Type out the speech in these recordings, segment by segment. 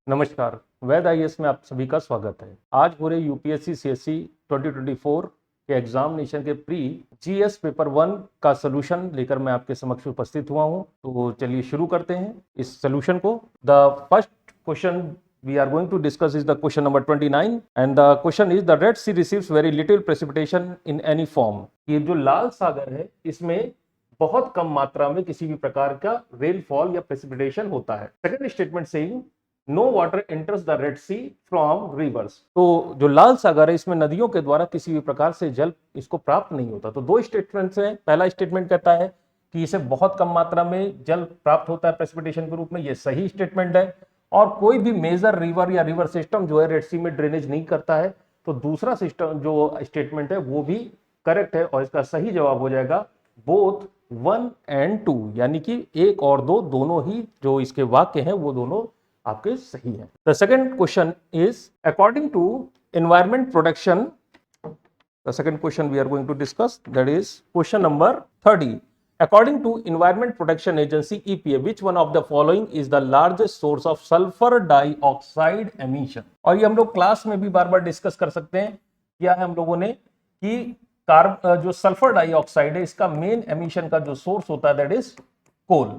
नमस्कार, वैद आईएएस में आप सभी का स्वागत है। आज हो रहे यूपीएससी सीएससी 2024 के एग्जामिनेशन के प्री जीएस पेपर 1 का सलूशन लेकर मैं आपके समक्ष उपस्थित हुआ हूं। तो चलिए शुरू करते हैं इस सलूशन को। The first question we are going to discuss is the question number 29 and the question is the Red Sea receives very little precipitation in any form। ये जो लाल सागर है इसमें बहुत कम मात्रा में किसी भी प्रकार का रेनफॉल या प्रेसिपिटेशन होता है। Second statement saying no water enters the Red Sea from rivers. तो जो लाल सागर है इसमें नदियों के द्वारा किसी भी प्रकार से जल इसको प्राप्त नहीं होता। तो दो स्टेटमेंट्स हैं। पहला स्टेटमेंट कहता है कि इसे बहुत कम मात्रा में जल प्राप्त होता है प्रेसिपिटेशन के रूप में, ये सही स्टेटमेंट है। और कोई भी मेजर रिवर या रिवर सिस्टम जो है रेड सी में ड्रेनेज नहीं करता है। तो दूसरा सिस्टम जो स्टेटमेंट है वो भी करेक्ट है और इसका सही जवाब हो जाएगा बोथ 1 and 2, यानी कि 1 और 2 दोनों ही जो इसके वाक्य हैं वो दोनों आपके सही हैं। The second question is according to environment protection, the second question we are going to discuss, that is question number 30। According to Environment Protection Agency EPA, which one of the following is the largest source of sulfur dioxide emission? और ये हम लोग class में भी बार बार discuss कर सकते हैं। क्या है हम लोगों ने कि जो सल्फर डाइऑक्साइड है इसका मेन एमिशन का जो सोर्स होता है दैट इज कोल।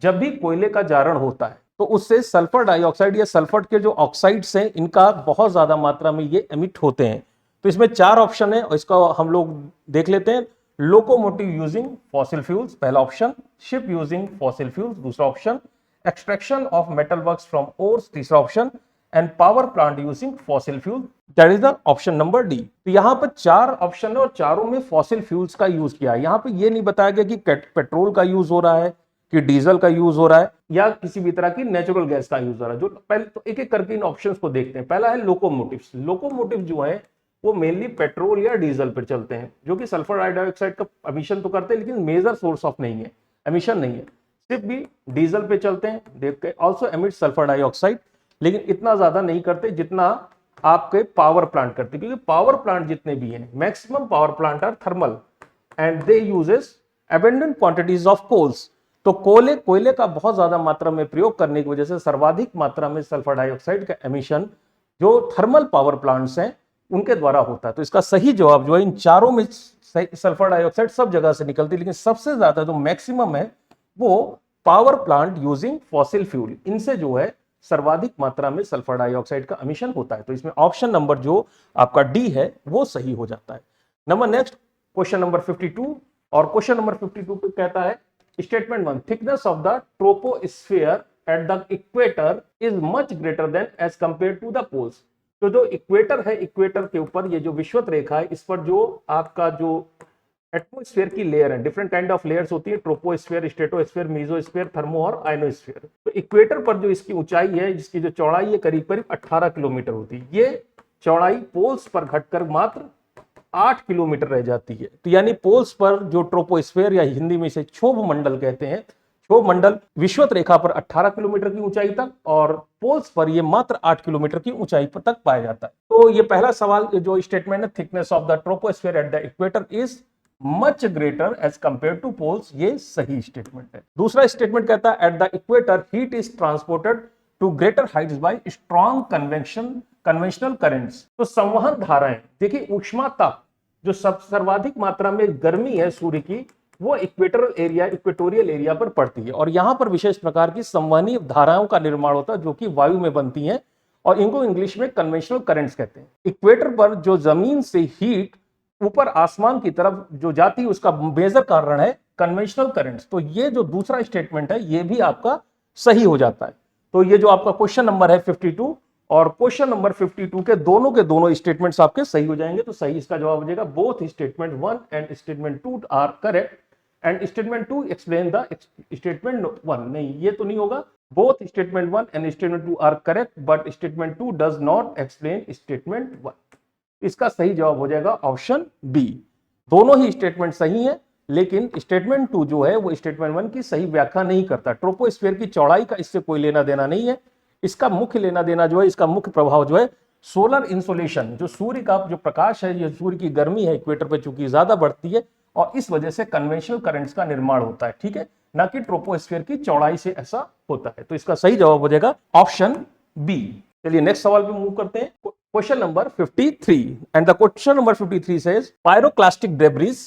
जब भी कोयले का जारण होता है तो उससे सल्फर डाइऑक्साइड या सल्फर के जो ऑक्साइड्स हैं इनका बहुत ज्यादा मात्रा में ये एमिट होते हैं। तो इसमें 4 ऑप्शन है और इसका हम लोग देख लेते हैं। लोकोमोटिव यूजिंग फॉसिल फ्यूल्स पहला option, ship using fossil fuels दूसरा option, extraction of metal works from ores तीसरा option, and power plant using fossil fuel, that is the option number D. तो यहां पर 4 ऑप्शन है और चारों में फॉसिल फ्यूल्स का यूज किया है। यहां पे ये नहीं बताया गया कि पेट्रोल का यूज हो रहा है कि डीजल का यूज हो रहा है या किसी भी तरह की नेचुरल गैस का यूज हो रहा है। जो पहले तो एक एक करके इन ऑप्शंस को देखते हैं। पहला है लोकोमोटिव्स। लोकोमोटिव जो है वो मेनली पेट्रोल या डीजल पर चलते हैं जो कि सल्फर डाइऑक्साइड का एमिशन तो करते हैं लेकिन मेजर सोर्स ऑफ नहीं है, एमिशन नहीं है। सिर्फ भी डीजल पे चलते हैं, they also emit sulphur dioxide, लेकिन इतना ज्यादा नहीं करते जितना आपके पावर प्लांट करते, क्योंकि पावर प्लांट जितने भी हैं maximum power plant are thermal and they uses abundant quantities of coals. तो कोयले का बहुत ज्यादा मात्रा में प्रयोग करने की वजह से सर्वाधिक मात्रा में सल्फर डाइऑक्साइड का एमिशन जो थर्मल पावर प्लांट्स हैं उनके द्वारा होता है। तो इसका सही जवाब जो है इन चारों में सल्फर डाइऑक्साइड सब जगह से निकलती है, लेकिन सबसे ज्यादा जो मैक्सिमम है वो power plant using fossil fuel, इनसे जो है सर्वाधिक मात्रा में सल्फर डाइऑक्साइड का एमिशन होता है। तो इसमें ऑप्शन नंबर जो आपका डी है वो सही हो जाता है। नंबर नेक्स्ट क्वेश्चन नंबर 52 और क्वेश्चन नंबर 52 पे कहता है statement 1, thickness of the troposphere at the equator is much greater than as compare to the poles. तो जो इक्वेटर है, इक्वेटर के ऊपर ये जो विषुवत रेखा है इस पर जो आपका जो एटमॉस्फेयर की लेयर है, डिफरेंट काइंड ऑफ लेयर्स होती है, ट्रोपोस्फेयर, स्ट्रेटोस्फेयर, मेसोस्फेयर, थर्मो और आयनोस्फेयर। तो इक्वेटर पर जो इसकी ऊंचाई है, जिसकी जो चौड़ाई है करीब करीब 18 किलोमीटर होती है, ये चौड़ाई पोल्स पर घटकर मात्र 8 किलोमीटर रह जाती है। तो यानी पोल्स पर जो ट्रोपोस्फेयर या हिंदी में इसे क्षोभ मंडल कहते हैं, क्षोभ मंडल विषुवत रेखा पर 18 किलोमीटर की ऊंचाई तक और पोल्स पर यह मात्र 8 किलोमीटर की ऊंचाई पर तक पाया जाता है। तो ये पहला सवाल जो स्टेटमेंट है, thickness of the troposphere at the equator is much greater as compare to poles, ये सही स्टेटमेंट है। दूसरा स्टेटमेंट कहता है at the equator heat is transported to greater heights by strong conventional currents. तो संवहन धाराएं, देखिए ऊष्माताप जो सर्वाधिक मात्रा में गर्मी है सूर्य की वो इक्वेटोरियल एरिया पर पड़ती है और यहां पर विशेष प्रकार की संवहनी धाराओं का निर्माण होता है जो कि वायु में बनती हैं और इनको इंग्लिश में कन्वेंशनल करंट्स कहते हैं। इक्वेटर पर जो जमीन से हीट ऊपर आसमान की तरफ जो जाती है उसका मेजर कारण है कन्वेंशनल करंट्स। तो ये जो दूसरा स्टेटमेंट है ये भी आपका सही हो जाता है। तो ये जो आपका क्वेश्चन नंबर है 52 और क्वेश्चन नंबर 52 के दोनों स्टेटमेंट्स आपके सही हो जाएंगे। तो सही इसका जवाब हो जाएगा both statement 1 and statement 2 are correct and statement 2 explain the statement 1। नहीं, ये तो नहीं होगा। Both statement 1 and statement 2 are correct but statement 2 does not explain statement 1। इसका सही जवाब हो जाएगा ऑप्शन बी। दोनों ही स्टेटमेंट सही हैं लेकिन स्टेटमेंट 2 जो है वो स्टेटमेंट 1 की सही व्याख्या नहीं करता। ट्रोपोस्फीयर की चौड़ाई का इससे कोई लेना देना नहीं है। इसका मुख्य लेना देना जो है, इसका मुख्य प्रभाव जो है सोलर इंसोलेशन, जो सूर्य का जो प्रकाश है, ये सूर्य की गर्मी है इक्वेटर पे चूंकि ज्यादा बढ़ती है और इस वजह से कन्वेंशनल करंट्स का निर्माण होता है। ठीक है, ना कि ट्रोपोस्फीयर की चौड़ाई से ऐसा होता है। तो इसका सही जवाब हो जाएगा ऑप्शन बी। चलिए नेक्स्ट सवाल पे मूव करते हैं। Question number 53 and the question number 53 says pyroclastic debris,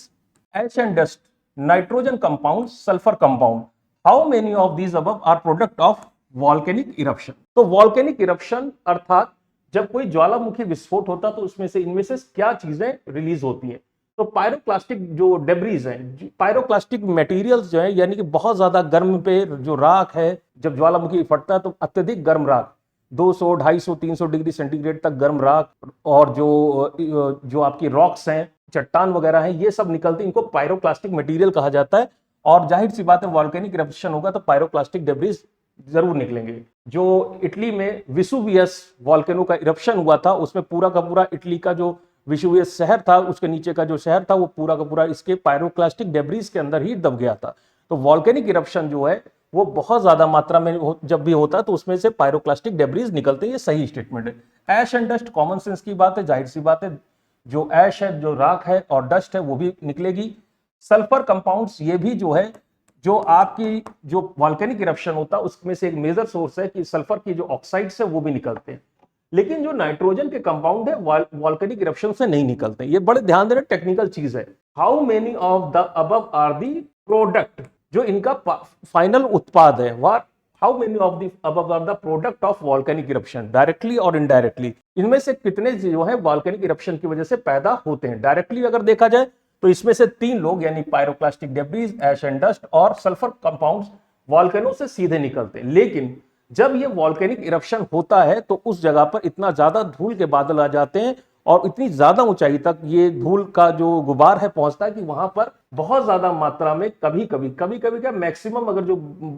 ash and dust, nitrogen compound, sulphur compound, how many of these above are product of volcanic eruption. तो वॉल्केनिक इरप्शन अर्थात जब कोई ज्वालामुखी विस्फोट होता तो उसमें से इनमें से क्या चीजें रिलीज होती हैं। तो पायरोक्लास्टिक जो डेब्रीज हैं, पायरोक्लास्टिक मटेरियल्स जो है, यानी कि बहुत ज्यादा गर्म पे जो राख है, जब ज्वालामुखी फटता है तो अत्यधिक गर्म राख 200, 250, 300 डिग्री सेंटीग्रेड तक गर्म राख, और जो आपकी रॉक्स हैं, चट्टान वगैरह हैं, ये सब निकलती, इनको पायरोक्लास्टिक मटेरियल कहा जाता है। और जाहिर सी बात है वॉल्केनिक इरप्शन होगा तो पायरोक्लास्टिक डेब्रीज जरूर निकलेंगे। जो इटली में विसुवियस वॉल्केनो का इरप्शन हुआ था, उसमें पूरा का पूरा इटली का जो विसुवियस शहर था, उसके नीचे का जो शहर था, वो पूरा का पूरा इसके पायरोक्लास्टिक डेब्रीज के अंदर ही दब गया था। तो वॉल्केनिक इरप्शन जो है वो बहुत ज्यादा मात्रा में जब भी होता है तो उसमें से पायरोक्लास्टिक डेब्रीज निकलते हैं। ये सही स्टेटमेंट है। ऐश एंड डस्ट कॉमन सेंस की बात है, जाहिर सी बात है जो ऐश है, जो राख है, और डस्ट है वो भी निकलेगी। सल्फर कंपाउंड्स, ये भी जो है, जो आपकी जो वॉल्केनिक इरप्शन होता है उसमें से एक मेजर सोर्स है कि सल्फर की जो ऑक्साइड्स है वो भी निकलते हैं। लेकिन जो नाइट्रोजन के कंपाउंड है वॉल्केनिक इरप्शन से नहीं निकलते। ये बड़े ध्यान देना टेक्निकल चीज है। How many of the above are the product, जो इनका फाइनल उत्पाद है, how many of the above are the product of volcanic eruption, directly और इनडायरेक्टली। इनमें से कितने जो है वॉल्केनिक इरप्शन की वजह से पैदा होते हैं। डायरेक्टली अगर देखा जाए तो इसमें से 3 लोग, यानी pyroclastic debris, ash and dust और सल्फर कंपाउंड्स वॉल्केनो से सीधे निकलते हैं। लेकिन जब ये वॉल्केनिक इरप्शन होता है तो उस जगह पर इतना ज्यादा धूल के बादल आ जाते हैं और इतनी ज्यादा ऊंचाई तक ये धूल का जो गुबार है पहुंचता है कि वहां पर बहुत ज्यादा मात्रा में कभी कभी क्या मैक्सिमम, अगर जो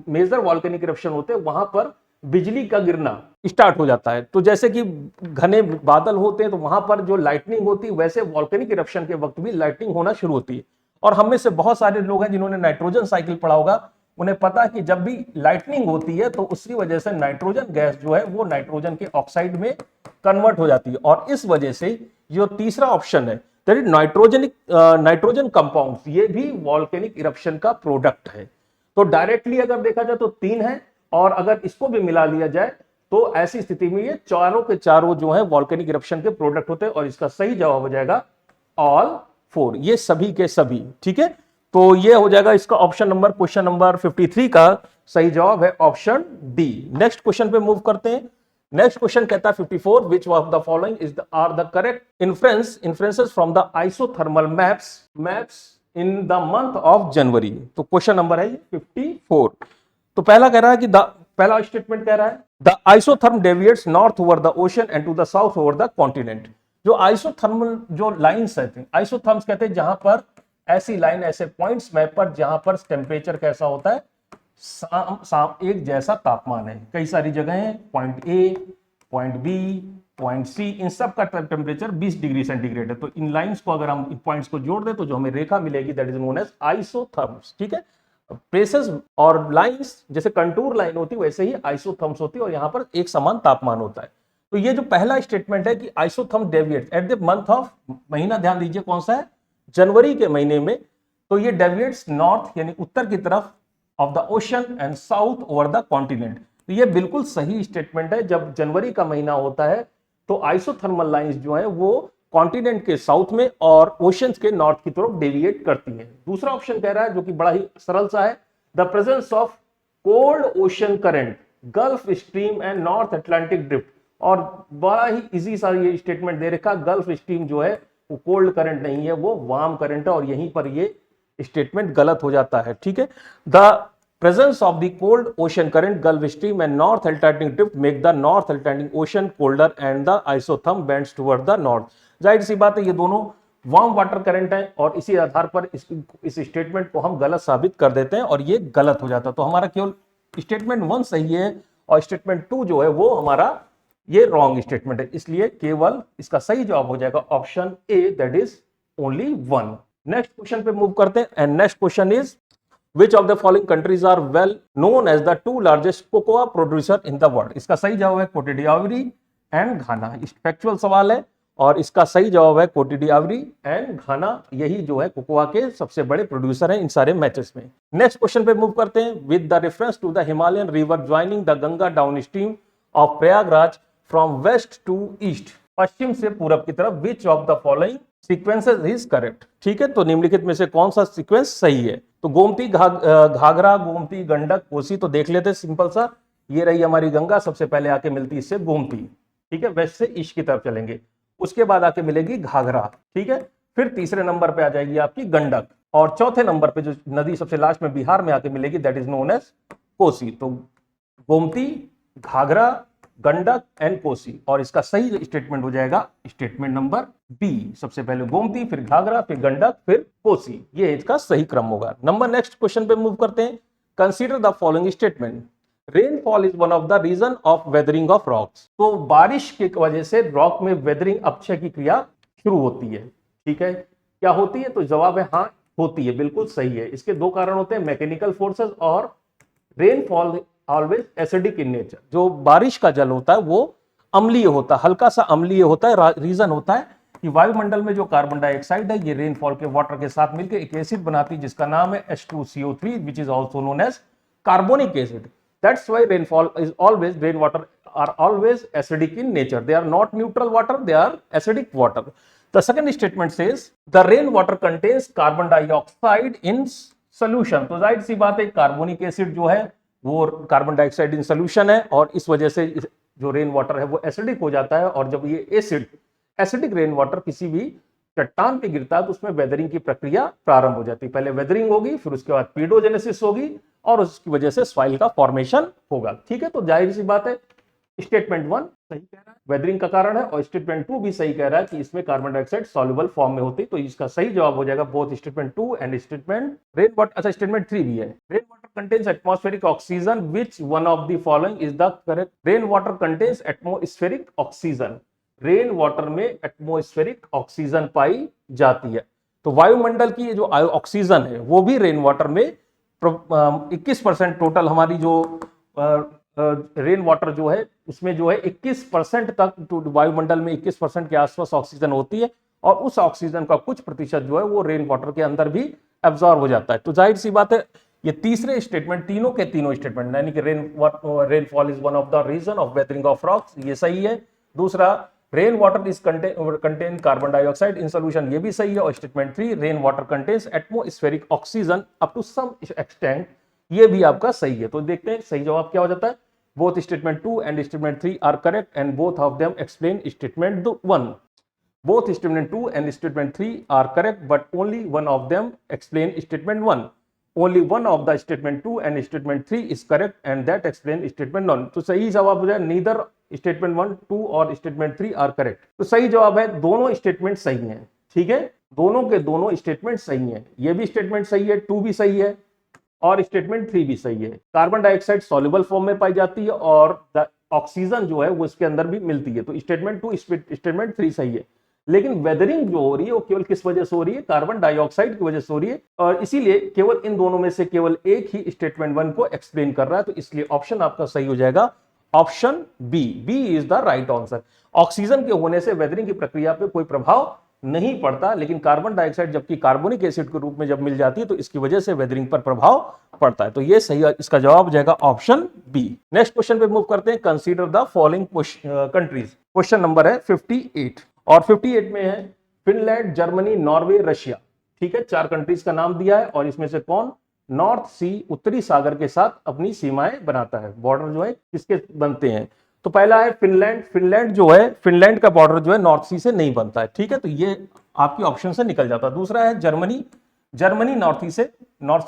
मेजर वॉल्केनिक इरप्शन होते हैं वहां पर बिजली का गिरना स्टार्ट हो जाता है। तो जैसे कि घने बादल होते हैं तो वहां पर जो लाइटनिंग होती है, वैसे वॉल्केनिक इरप्शन के वक्त भी लाइटनिंग होना शुरू होती है। और हम में से बहुत सारे लोग हैं जिन्होंने नाइट्रोजन साइकिल पढ़ा होगा, उन्हें पता है कि जब भी लाइटनिंग होती है तो उसकी वजह से नाइट्रोजन गैस जो है वो नाइट्रोजन के ऑक्साइड में कन्वर्ट हो जाती है। और इस वजह से जो तीसरा ऑप्शन है नाइट्रोजन कंपाउंड्स, ये भी वॉल्केनिक इरप्शन का प्रोडक्ट है। तो डायरेक्टली अगर देखा जाए तो 3 है, और अगर इसको भी मिला लिया जाए तो ऐसी स्थिति में ये चारों के चारों जो है वॉल्केनिक इरप्शन के प्रोडक्ट होते हैं। और इसका सही जवाब हो जाएगा ऑल 4, ये सभी के सभी। ठीक है, तो ये हो जाएगा इसका ऑप्शन नंबर, क्वेश्चन नंबर 53 का सही जवाब है ऑप्शन डी। नेक्स्ट क्वेश्चन पे मूव करते हैं। नेक्स्ट क्वेश्चन कहता है 54, which of the following are the correct inferences from the isothermal maps in the month of January. तो क्वेश्चन नंबर है 54। तो पहला कह रहा है कि पहला स्टेटमेंट कह रहा है the isotherm deviates north over the ocean and to the south over the continent. जो आइसोथर्मल जो लाइंस हैं, आइसोथर्म्स कहते हैं जहां पर ऐसी लाइन, ऐसे पॉइंट्स मैप पर जहां पर टेम्परेचर कैसा होता है, एक जैसा तापमान है। कई सारी जगह है, point A, point B, point C, इन सब का टेम्परेचर 20 डिग्री सेंटीग्रेड है। तो इन लाइंस को अगर हम इन पॉइंट्स को जोड़ दें तो जो हमें रेखा मिलेगी that is known as isotherms. ठीक है, प्लेसेस और लाइंस जैसे कंटूर लाइन होती है वैसे ही आइसोथर्म्स होती है, और यहां पर एक समान तापमान होता है। तो ये जो पहला स्टेटमेंट है कि isotherm deviates at the month of, महीना ध्यान दीजिए कौन सा है, जनवरी के महीने में। तो ये डेविएट्स नॉर्थ यानी उत्तर की तरफ of the ocean and south over the continent. तो ये बिल्कुल सही स्टेटमेंट है। जब जनवरी का महीना होता है तो आइसोथर्मल लाइंस जो है वो कॉन्टिनेंट के साउथ में और ओशंस के नॉर्थ की तरफ डेविएट करती है। दूसरा ऑप्शन कह रहा है जो कि बड़ा ही सरल सा है, the presence of cold ocean current, gulf stream and north Atlantic drift. और बड़ा ही इजी सा ये स्टेटमेंट दे रखा, गल्फ स्ट्रीम जो है वो कोल्ड करंट नहीं है, वो वार्म करंट है, और यहीं पर ये स्टेटमेंट गलत हो जाता है। ठीक है, the presence of the cold ocean current, Gulf Stream and North Atlantic Drift make the North Atlantic Ocean colder and the isotherm bends toward the north। जाहिर सी बात है ये दोनों वार्म वाटर करंट है, और इसी आधार पर इस स्टेटमेंट को हम गलत साबित कर देते हैं और ये गलत हो जाता है। तो हमारा केवल स्टेटमेंट 1 सही है और स्टेटमेंट 2 जो है वो हमारा ये रॉन्ग स्टेटमेंट है, इसलिए केवल इसका सही जवाब हो जाएगा option A, that is only 1। Next question पे मूव करते हैं and next question is Which of the following countries are well known as the 2 largest cocoa producer in the world? इसका सही जवाब है कोटे डिवोरी एंड घाना। फैक्चुअल सवाल है और इसका सही जवाब है कोटिडियावरी एंड घाना, यही जो है कोकोआ के सबसे बड़े प्रोड्यूसर हैं इन सारे मैचेस में। नेक्स्ट क्वेश्चन पे मूव करते हैं। With the reference to the Himalayan river joining the Ganga downstream of Prayagraj from west to east, पश्चिम से पूरब की तरफ, which of the following sequences is correct. ठीक है, तो निम्नलिखित में से कौन सा सीक्वेंस सही है। तो गोमती, घाघरा, गोमती, गंडक, कोसी, तो देख लेते सिंपल सा। ये रही हमारी गंगा, सबसे पहले आके मिलती इससे गोमती, ठीक है, वेस्ट से ईस्ट की तरफ चलेंगे, उसके बाद आके मिलेगी घाघरा, ठीक है, फिर तीसरे नंबर पे आ जाएगी आपकी गंडक, और चौथे नंबर पे जो नदी सबसे लास्ट में बिहार में आके मिलेगी that is known as Kosi. तो गोमती, घाघरा, गंडक एंड कोसी, और इसका सही स्टेटमेंट हो जाएगा स्टेटमेंट नंबर बी। सबसे पहले गोमती, फिर घाघरा, फिर गंडक, फिर कोसी, ये इसका सही क्रम होगा। नंबर नेक्स्ट क्वेश्चन पे मूव करते हैं। Consider the following statement. Rainfall is one of the reason of weathering of rocks. तो बारिश की वजह से रॉक में वेदरिंग, अपक्षय की क्रिया शुरू होती है, ठीक है, क्या होती है, तो जवाब है हाँ होती है, बिल्कुल सही है। इसके दो कारण होते हैं, मैकेनिकल फोर्सेस और rainfall always acidic in nature. जो बारिश का जल होता है वो अम्लीय होता है, हल्का सा अम्लीय होता है। रीजन होता है कि वायुमंडल में जो कार्बन डाइऑक्साइड है ये रेनफॉल के वाटर के साथ मिलकर एक एसिड बनाती है जिसका नाम है H2CO3 which is also known as carbonic acid. That's why rainwater are always acidic in nature. They are not neutral water, they are acidic water. The second statement says the rainwater contains carbon dioxide in solution. तो जाहिर सी बात है carbonic acid जो है वो carbon dioxide in solution है, और इस वजह से जो रेन वाटर है वो एसिडिक हो जाता है। और जब ये एसिडिक रेन वाटर किसी भी चट्टान पे गिरता है तो उसमें वेदरिंग की प्रक्रिया प्रारंभ हो जाती है। पहले वेदरिंग होगी, फिर उसके बाद पीडोजेनेसिस होगी, और उसकी वजह से सॉइल का फॉर्मेशन होगा। ठीक है, तो जाहिर सी बात है स्टेटमेंट 1 सही कह रहा है, वेदरिंग का कारण है, और स्टेटमेंट 2 भी सही कह रहा है कि इसमें कार्बन डाइऑक्साइड सॉल्युबल फॉर्म में होती है। तो इसका सही जवाब हो जाएगा both statement 2 and statement rain water. अच्छा, स्टेटमेंट 3 भी है। Rain water contains atmospheric oxygen, which one of the following is the correct. Rain water contains atmospheric oxygen, rain water में एटमॉस्फेरिक ऑक्सीजन पाई जाती है। तो वायुमंडल की जो ऑक्सीजन है वो भी रेन वाटर में 21% टोटल हमारी जो रेन वाटर जो है उसमें जो है 21% तक वायुमंडल में 21% के आसपास ऑक्सीजन होती है, और उस ऑक्सीजन का कुछ प्रतिशत जो है वो रेन वाटर के अंदर भी एब्जॉर्ब हो जाता है। तो जाहिर सी बात है ये तीसरे स्टेटमेंट, तीनों के तीनों स्टेटमेंट, यानी कि rainfall is one of the reason of weathering of rocks, ये सही है। दूसरा, rain water is contain carbon dioxide in solution, ये भी सही है। और statement 3, rain water contains atmospheric oxygen up to some extent, ये भी आपका सही है। तो देखते हैं सही जवाब क्या हो जाता है। Both statement 2 and statement 3 are correct and both of them explain statement 1। Both statement 2 and statement 3 are correct but only one of them explain statement 1। Only one of the statement 2 and statement 3 is correct and that explain statement 1। तो सही जवाब हो जाए neither statement 1, 2 और statement 3 are correct। तो सही जवाब है दोनों स्टेटमेंट सही हैं, ठीक है, दोनों के दोनों स्टेटमेंट सही हैं। ये भी स्टेटमेंट सही है, 2 भी सही है और स्टेटमेंट 3 भी सही है। कार्बन डाइऑक्साइड सॉल्युबल फॉर्म में पाई जाती है और ऑक्सीजन जो है वो इसके अंदर भी मिलती है। तो स्टेटमेंट 2, स्टेटमेंट 3 सही है। लेकिन वेदरिंग जो हो रही है वो केवल किस वजह से हो रही है, कार्बन डाइऑक्साइड की वजह से हो रही है, और इसीलिए केवल इन दोनों में से केवल एक ही स्टेटमेंट 1 को एक्सप्लेन कर रहा है। तो इसलिए ऑप्शन आपका सही हो जाएगा option B. B is the right answer. Oxygen के होने से वेदरिंग की प्रक्रिया पे कोई प्रभाव नहीं पड़ता, लेकिन कार्बन डाइऑक्साइड जबकि कार्बोनिक एसिड के रूप में जब मिल जाती है तो इसकी वजह से वेदरिंग पर प्रभाव पड़ता है। तो ये सही, इसका जवाब हो जाएगा ऑप्शन बी। नेक्स्ट क्वेश्चन पे मूव करते हैं। Consider the following countries. Question number है 58 और 58 में है फिनलैंड, जर्मनी, नॉर्वे, रशिया। ठीक है, 4 कंट्रीज का नाम दिया है और इसमें से कौन नॉर्थ सी, उत्तरी सागर के साथ अपनी सीमाएं बनाता है, बॉर्डर जो है किसके बनते हैं। तो पहला है फिनलैंड। फिनलैंड जो है, फिनलैंड का बॉर्डर जो है नॉर्थ सी से नहीं बनता है, ठीक है, तो ये आपकी ऑप्शन से निकल जाता है। दूसरा है जर्मनी। जर्मनी नॉर्थ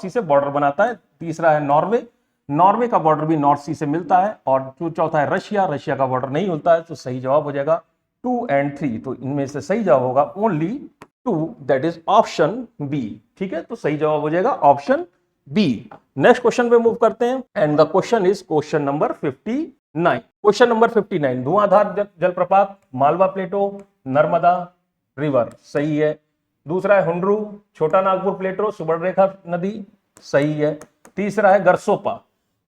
सी से बॉर्डर बनाता है। तीसरा है नॉर्वे। नॉर्वे का बॉर्डर भी नॉर्थ सी से मिलता है। और जो चौथा है रशिया। रशिया का बॉर्डर नहीं मिलता है। तो सही जवाब हो जाएगा 2 and 3। तो इनमें से सही जवाब होगा only 2, that is option B. ठीक है, तो सही जवाब हो जाएगा ऑप्शन बी। नेक्स्ट क्वेश्चन पे मूव करते हैं and the question is question number 59। Question number 59, Dhuandhar जलप्रपात, मालवा प्लेटो, नर्मदा रिवर, सही है। दूसरा है हुंड्रू, छोटा नागपुर प्लेटो, सुवर्णरेखा नदी, सही है। तीसरा है गरसोपा,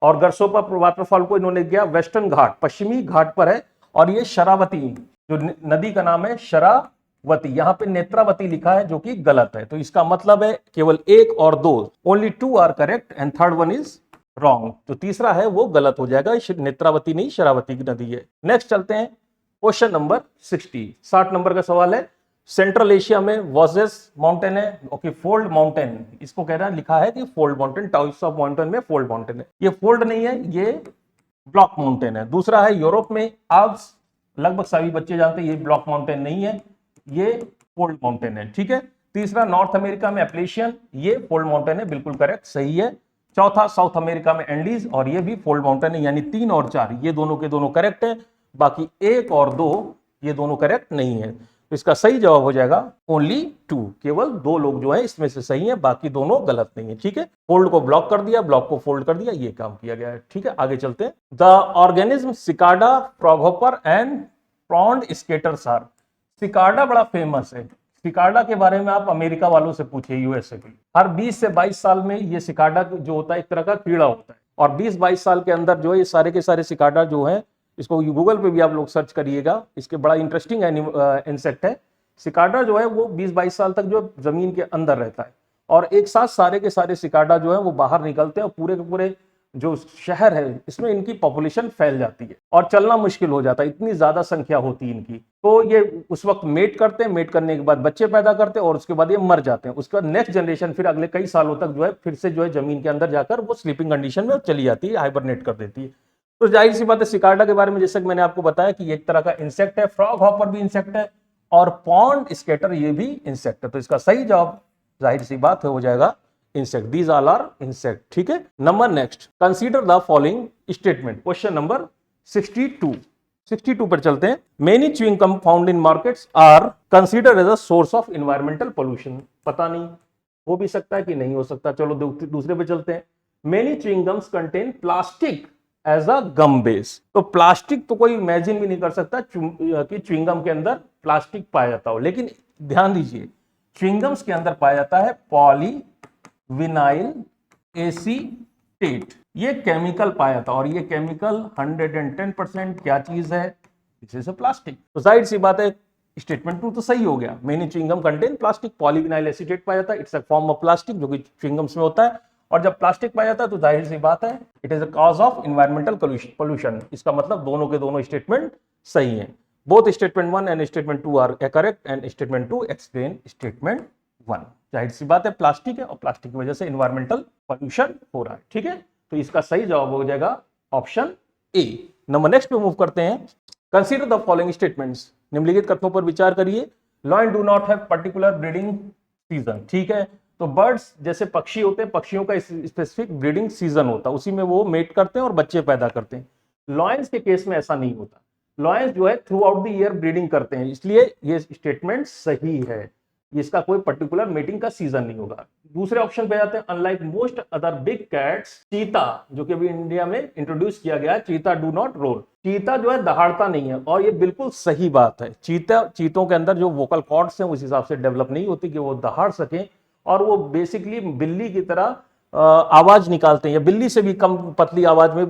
और गरसोपा वाटरफॉल को इन्होंने किया वेस्टर्न घाट, पश्चिमी घाट पर है, और ये शरावती जो नदी का नाम है शरावती, यहाँ पे नेत्रावती लिखा है जो कि गलत है। तो इसका मतलब है केवल एक और दो, only two are correct and third one is wrong. तो तीसरा है वो गलत हो जाएगा, नेत्रावती नहीं शरावती की नदी है। नेक्स्ट चलते हैं क्वेश्चन नंबर 60 नंबर का सवाल है, सेंट्रल एशिया में वॉजेस माउंटेन है, ओके फोल्ड माउंटेन, इसको कह रहा है, लिखा है कि fold mountain, types of mountain में फोल्ड माउंटेन है, ये फोल्ड नहीं है, ये ब्लॉक माउंटेन है। दूसरा है यूरोप में आल्प्स, लगभग सभी बच्चे जानते हैं ये ब्लॉक माउंटेन नहीं है, ये फोल्ड माउंटेन है, ठीक है। तीसरा नॉर्थ अमेरिका में एप्लेशियन, ये फोल्ड माउंटेन है, बिल्कुल करेक्ट, सही है। चौथा साउथ अमेरिका में एंडीज, और ये भी फोल्ड माउंटेन है, यानी 3 और 4 ये दोनों के दोनों करेक्ट है, बाकी 1 और 2 ये दोनों करेक्ट नहीं है। तो इसका सही जवाब हो जाएगा ओनली 2, केवल 2 लोग जो है इसमें से सही है, बाकी दोनों गलत नहीं है, ठीक है। फोल्ड को ब्लॉक कर दिया, ब्लॉक को फोल्ड कर दिया, ये काम किया गया है, ठीक है। आगे चलते हैं, the organism cicada, froghopper and pond skaters are. Cicada बड़ा फेमस है, सिकाडा के बारे में आप अमेरिका वालों से पूछिए, यूएसए की, हर 20 से 22 साल में ये सिकाडा जो होता है एक तरह का कीड़ा होता है, और 20-22 साल के अंदर जो है ये सारे के सारे सिकाडा जो है, इसको गूगल पे भी आप लोग सर्च करिएगा, इसके बड़ा इंटरेस्टिंग इंसेक्ट है। सिकाडा जो है वो 20-22 साल तक जो जमीन के अंदर रहता है, और एक साथ सारे के सारे सिकाडा जो है वो बाहर निकलते हैं, और पूरे के पूरे जो शहर है इसमें इनकी पॉपुलेशन फैल जाती है और चलना मुश्किल हो जाता है, इतनी ज्यादा संख्या होती है इनकी। तो ये उस वक्त मेट करते हैं, मेट करने के बाद बच्चे पैदा करते हैं, और उसके बाद ये मर जाते हैं। उसका नेक्स्ट जनरेशन फिर अगले कई सालों तक जो है फिर से जो है जमीन के अंदर जाकर वो स्लीपिंग कंडीशन में चली जाती है, हाइबरनेट कर देती है। तो जाहिर सी बात है सिकाडा के बारे में जैसे कि मैंने आपको बताया कि एक तरह का इंसेक्ट है, फ्रॉग हॉपर भी इंसेक्ट है, और पॉन्ड स्केटर ये भी इंसेक्ट है। तो इसका सही जवाब जाहिर सी बात है हो जाएगा insect, these all are insect, ठीक है। Number next, consider the following statement, question number 62 पर चलते हैं। Many chewing gum found in markets are considered as a source of environmental pollution. पता नहीं, हो भी सकता है कि नहीं हो सकता, चलो दूसरे पे चलते हैं। Many chewing gums contain plastic as a gum base. तो प्लास्टिक तो कोई इमेजिन भी नहीं कर सकता कि च्युइंगम के अंदर प्लास्टिक पाया जाता हो, लेकिन ध्यान दीजिए च्युइंगम्स के अंदर पाया जाता है पॉलीविनाइल एसीटेट, ये केमिकल पाया था, और ये केमिकल 110% क्या चीज है, इसे से प्लास्टिक। तो जाहिर सी बात है स्टेटमेंट 2 तो सही हो गया, many chewing gum contain plastic, polyvinyl acetate पाया जाता है, it's a form of plastic जो कि च्युइंगम्स में होता है, और जब प्लास्टिक पाया जाता है तो जाहिर सी बात है it is a cause of environmental pollution. इसका मतलब दोनों के दोनों स्टेटमेंट सही हैं। Both statement 1 and statement 2 are correct, and statement 2 explain statement 1। जाहिर सी बात है प्लास्टिक है, और प्लास्टिक की वजह से एनवायरमेंटल पोल्यूशन हो रहा है, ठीक है। तो इसका सही जवाब हो जाएगा ऑप्शन ए। नंबर नेक्स्ट पे मूव करते हैं, कंसीडर द फॉलोइंग स्टेटमेंट्स, निम्नलिखित कथनों पर विचार करिए। Lion do not have particular breeding season, ठीक है। तो बर्ड्स जैसे पक्षी होते हैं, पक्षियों का स्पेसिफिक ब्रीडिंग सीजन होता है, उसी में वो मेट करते हैं और बच्चे पैदा करते हैं। लॉयंस के केस में ऐसा नहीं होता, लॉयंस जो है through out the year breeding करते हैं, इसलिए ये स्टेटमेंट सही है, इसका कोई पर्टिकुलर मेटिंग का सीजन नहीं होगा। दूसरे ऑप्शन पे जाते हैं, unlike most other big cats, चीता जो कि अभी इंडिया में इंट्रोड्यूस किया गया है, चीता डू नॉट रोर, चीता जो है दहाड़ता नहीं है, और ये बिल्कुल सही बात है। चीतों के अंदर जो वोकल कॉर्ड्स हैं उस हिसाब से डेवलप नहीं होती कि वो दहाड़ सकें, और वो बेसिकली बिल्ली की तरह आवाज निकालते हैं, या बिल्ली से भी कम पतली आवाज में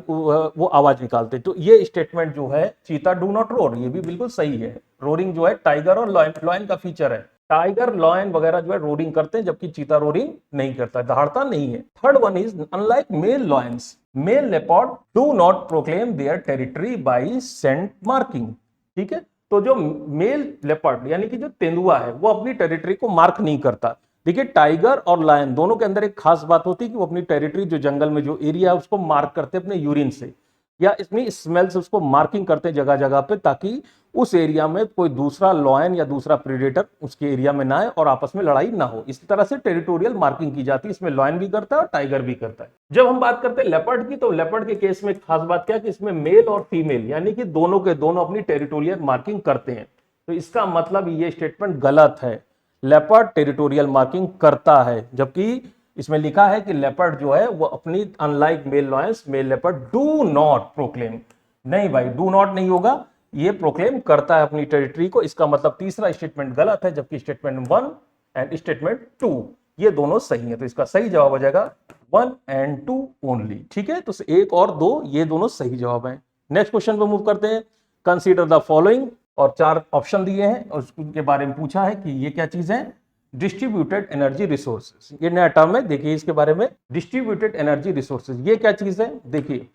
वो आवाज निकालते हैं। तो ये स्टेटमेंट जो है चीता डू नॉट रोर, ये भी बिल्कुल सही है। रोरिंग जो है टाइगर और लॉयन का फीचर है, टाइगर लॉयन वगैरह जो है रोरिंग करते हैं, जबकि चीता रोरिंग नहीं करता, दहाड़ता नहीं है। Third one is unlike male lions, male leopard do not proclaim their territory by scent marking, ठीक है। तो जो मेल लेपर्ड यानी कि जो तेंदुआ है वो अपनी टेरिटरी को मार्क नहीं करता। देखिए टाइगर और लायन दोनों के अंदर एक खास बात होती है कि वो अपनी टेरिटरी जो जंगल में जो एरिया है उसको मार्क करते हैं अपने यूरिन से, या अपनी स्मेल से उसको मार्किंग करते हैं जगह जगह पे, ताकि उस एरिया में कोई दूसरा लॉयन या दूसरा प्रेडेटर उसके एरिया में ना आए और आपस में लड़ाई ना हो। इस तरह से टेरिटोरियल मार्किंग की जाती है, इसमें लॉयन भी करता है और टाइगर भी करता है। जब हम बात करते हैं लेपर्ड की, तो लेपर्ड के केस में खास बात क्या है कि इसमें मेल और फीमेल यानी कि दोनों के दोनों अपनी टेरिटोरियल मार्किंग करते हैं। तो इसका मतलब ये स्टेटमेंट गलत है, लेपर्ड टेरिटोरियल मार्किंग करता है, जबकि इसमें लिखा है कि लेपर्ड जो है वो अपनी unlike male lions male leopard do not proclaim, नहीं भाई डू नॉट नहीं होगा, ये प्रोक्लेम करता है अपनी टेरिटरी को। इसका मतलब तीसरा स्टेटमेंट गलत है, जबकि स्टेटमेंट 1 एंड स्टेटमेंट 2 ये दोनों सही है। तो इसका सही जवाब हो जाएगा 1 एंड 2 ओनली, ठीक है। तो 1 और 2 ये दोनों सही जवाब है। नेक्स्ट क्वेश्चन पे मूव करते हैं, कंसीडर द फॉलोइंग, और 4 ऑप्शन दिए हैं और उसके बारे में पूछा है कि ये क्या चीज है, डिस्ट्रीब्यूटेड एनर्जी रिसोर्सेज। ये नया टर्म है, देखिए इसके बारे में, डिस्ट्रीब्यूटेड एनर्जी रिसोर्सेज ये क्या चीज है। देखिए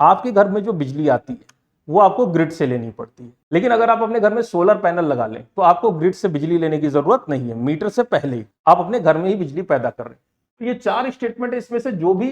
आपके घर में जो बिजली आती है वो आपको ग्रिड से लेनी पड़ती है, लेकिन अगर आप अपने घर में सोलर पैनल लगा लें तो आपको ग्रिड से बिजली लेने की जरूरत नहीं है, मीटर से पहले ही आप अपने घर में ही बिजली पैदा कर रहे हैं। तो ये 4 स्टेटमेंट है, इसमें से जो भी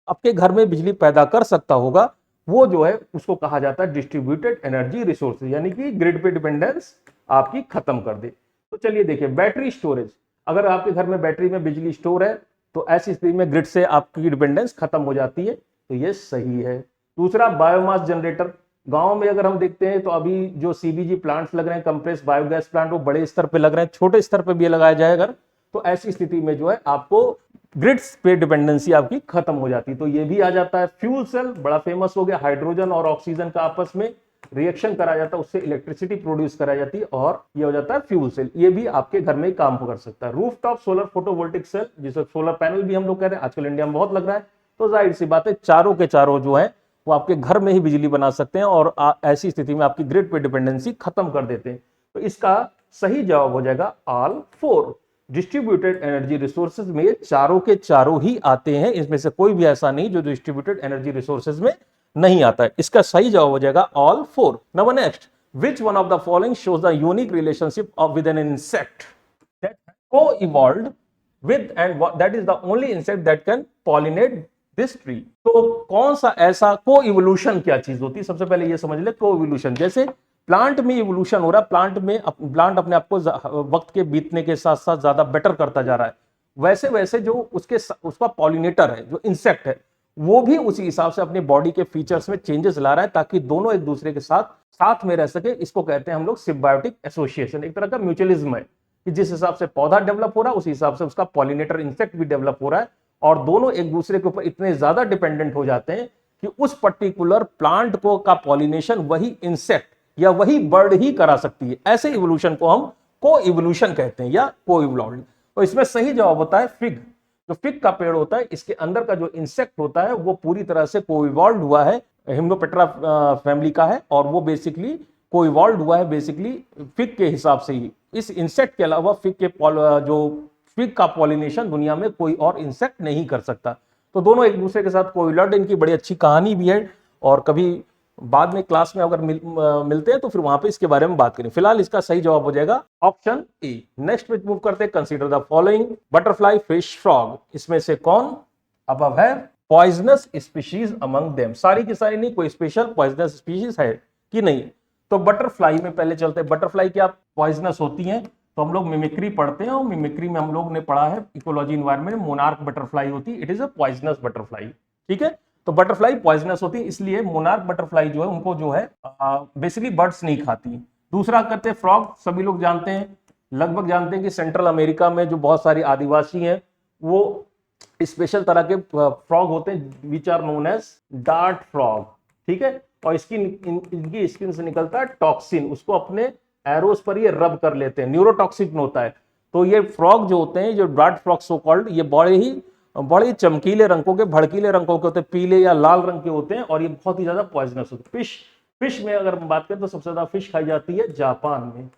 आपके घर में बिजली पैदा कर सकता होगा वो जो है उसको कहा जाता है डिस्ट्रीब्यूटेड एनर्जी रिसोर्सेज, यानी कि ग्रिड पे डिपेंडेंस आपकी खत्म कर दे। तो चलिए देखिए, बैटरी स्टोरेज, अगर आपके घर में बैटरी में बिजली स्टोर है तो ऐसी स्थिति में ग्रिड से आपकी डिपेंडेंस खत्म हो जाती है, तो ये सही है। दूसरा, बायोमास जनरेटर, गांव में अगर हम देखते हैं तो अभी जो सीबीजी प्लांट्स लग रहे हैं, कंप्रेस बायोगैस प्लांट, वो बड़े स्तर पे लग रहे हैं, छोटे स्तर पे भी लगाया जाए अगर, तो ऐसी स्थिति में जो है आपको ग्रिड्स पे डिपेंडेंसी आपकी खत्म हो जाती है। तो ये भी आ जाता है। फ्यूल सेल बड़ा फेमस हो गया, हाइड्रोजन और ऑक्सीजन का आपस में रिएक्शन कराया जाता है, उससे इलेक्ट्रिसिटी प्रोड्यूस कराई जाती है और ये हो जाता है फ्यूल सेल। ये भी आपके घर में ही काम कर सकता है। रूफटॉप सोलर फोटोवोल्टिक सेल, जिसे सोलर पैनल भी हम लोग कह रहे हैं, आजकल इंडिया में बहुत लग रहा है, तो जाहिर सी बात है चारों के चारों जो है वो आपके घर में ही बिजली बना सकते हैं और ऐसी स्थिति में आपकी ग्रिड पे डिपेंडेंसी खत्म कर देते हैं। तो इसका सही जवाब हो जाएगा ऑल 4। डिस्ट्रीब्यूटेड एनर्जी रिसोर्सेज में चारों के चारों ही आते हैं, इसमें से कोई भी ऐसा नहीं जो डिस्ट्रीब्यूटेड एनर्जी रिसोर्सेज में नहीं आता है। इसका सही जवाब हो जाएगा all 4। Number next, which one of the following shows the unique relationship of with an insect that co-evolved with and that is the only insect that can pollinate this tree. तो कौन सा ऐसा को इवोल्यूशन क्या चीज होती है, सबसे पहले ये समझ ले। को इवोल्यूशन, जैसे प्लांट में इवोल्यूशन हो रहा है, प्लांट अपने आप को वक्त के बीतने के साथ साथ ज्यादा बेटर करता जा रहा है, वैसे वैसे जो उसका पॉलिनेटर है, जो इंसेक्ट है, वो भी उसी हिसाब से अपनी बॉडी के फीचर्स में चेंजेस ला रहा है ताकि दोनों एक दूसरे के साथ में रह सके। इसको कहते हैं हम लोग सिम्बायोटिक एसोसिएशन, एक तरह का म्यूचुअलिज्म है कि जिस हिसाब से पौधा डेवलप हो रहा है उसी हिसाब से उसका पॉलिनेटर इंसेक्ट भी डेवलप हो रहा है और दोनों एक दूसरे के ऊपर इतने ज्यादा डिपेंडेंट हो जाते हैं कि उस पर्टिकुलर प्लांट को का पॉलिनेशन वही इंसेक्ट या वही बर्ड ही करा सकती है। ऐसे इवोल्यूशन को हम को इवोल्यूशन कहते हैं या को इवोल्यूशन। तो इसमें सही जवाब होता है फिग। जो फिग का पेड़ होता है, इसके अंदर का जो इंसेक्ट होता है वो पूरी तरह से को इवॉल्व हुआ है, हिम्नोपेट्रा फैमिली का है और वो बेसिकली को इवॉल्व हुआ है बेसिकली फिग के हिसाब से ही। इस इंसेक्ट के अलावा फिग का पॉलिनेशन दुनिया में कोई और इंसेक्ट नहीं कर सकता। तो दोनों एक दूसरे के साथ कोइलर्ड, इनकी बड़ी अच्छी कहानी भी है और कभी बाद में क्लास में अगर मिलते हैं तो फिर वहां पे इसके बारे में बात करें। फिलहाल इसका सही जवाब हो जाएगा ऑप्शन ए। नेक्स्ट पे मूव करते हैं। Consider the following butterfly, fish, frog, इसमें से कौन अबव है पॉइजनस स्पीशीज अमंग देम। सारी की सारी नहीं, कोई स्पेशल पॉइजनस स्पीशीज है कि नहीं। तो बटरफ्लाई में पहले चलते हैं। बटरफ्लाई क्या पॉइजनस होती हैं? तो हम लोग मिमिक्री पढ़ते हैं और मिमिक्री में हम लोग ने पढ़ा है इकोलॉजी एनवायरनमेंट में मोनार्क बटरफ्लाई होती है, it is a poisonous butterfly. ठीक है, तो बटरफ्लाई पॉइजनस होती है, इसलिए मोनार्क बटरफ्लाई जो है उनको जो है बेसिकली बर्ड्स नहीं खाती। दूसरा करते हैं फ्रॉग। सभी लोग जानते हैं, लगभग जानते हैं कि सेंट्रल अमेरिका में जो बहुत सारी आदिवासी हैं वो स्पेशल तरह के फ्रॉग होते हैं which are known as dart frog. ठीक है, और इनकी स्किन से निकलता है टॉक्सिन, उसको अपने एरोस पर ये रब कर लेते हैं, न्यूरोटॉक्सिक होता है। तो ये फ्रॉग जो होते हैं, जो डार्ट फ्रॉग सो कॉल्ड, ये बड़े चमकीले रंगों के, भड़कीले रंगों के होते हैं, पीले या लाल रंग के होते हैं और ये बहुत ही ज्यादा पॉइजनस होते हैं। फिश में अगर हम बात करें तो सबसे ज्यादा फिश खाई जाती है जापान में,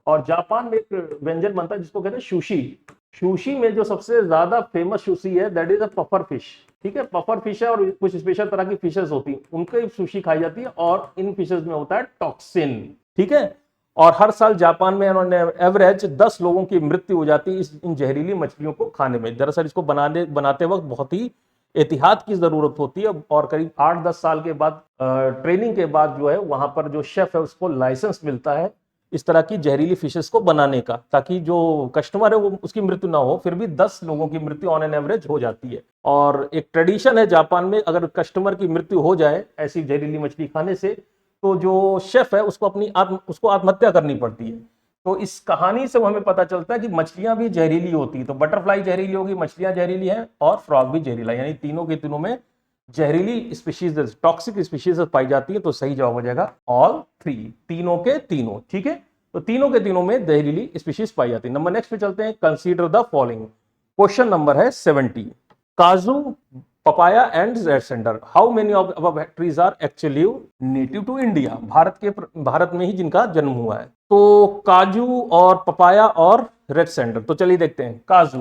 और जापान में एक व्यंजन बनता है जिसको कहते हैं सुशी। सुशी में जो सबसे ज्यादा फेमस सुशी है that is a puffer fish. ठीक है, पफर फिश है और कुछ स्पेशल तरह की फिशेस होती हैं, उनके सुशी खाई जाती है और इन फिशेस में होता है टॉक्सिन। ठीक है, और हर साल जापान में उन्होंने एवरेज 10 लोगों की मृत्यु हो जाती है इन जहरीली मछलियों को खाने में। दरअसल इसको बनाते वक्त बहुत ही एहतियात की जरूरत होती है और करीब 8-10 साल के बाद ट्रेनिंग के बाद जो है वहां पर जो शेफ है उसको लाइसेंस मिलता है इस तरह की जहरीली फिशेस को बनाने का, ताकि जो कस्टमर है वो उसकी मृत्यु ना हो। फिर भी 10 लोगों की मृत्यु ऑन एन एवरेज हो जाती है और एक ट्रेडिशन है जापान में, अगर कस्टमर की मृत्यु हो जाए ऐसी जहरीली मछली खाने से तो जो शेफ है उसको उसको आत्महत्या करनी पड़ती है। तो इस कहानी से हमें पता चलता है कि मछलियां भी जहरीली होती है। तो बटरफ्लाई जहरीली होगी, मछलियां जहरीली हैं और फ्रॉग भी जहरीला, यानी तीनों के तीनों में जहरीली स्पीशीज, टॉक्सिक स्पीशीज पाई जाती है। तो सही जवाब हो जाएगा ऑल 3, तीनों के तीनों। ठीक है, तो तीनों के तीनों में जहरीली स्पीशीज पाई जाती है। नंबर नेक्स्ट पे चलते हैं। Consider the following, question number है 70। Kaju papaya and red sander, how many of above trees are actually native to India, भारत में ही जिनका जन्म हुआ है। तो काजू और पपाया और रेड सेंडर, तो चलिए देखते हैं। काजू,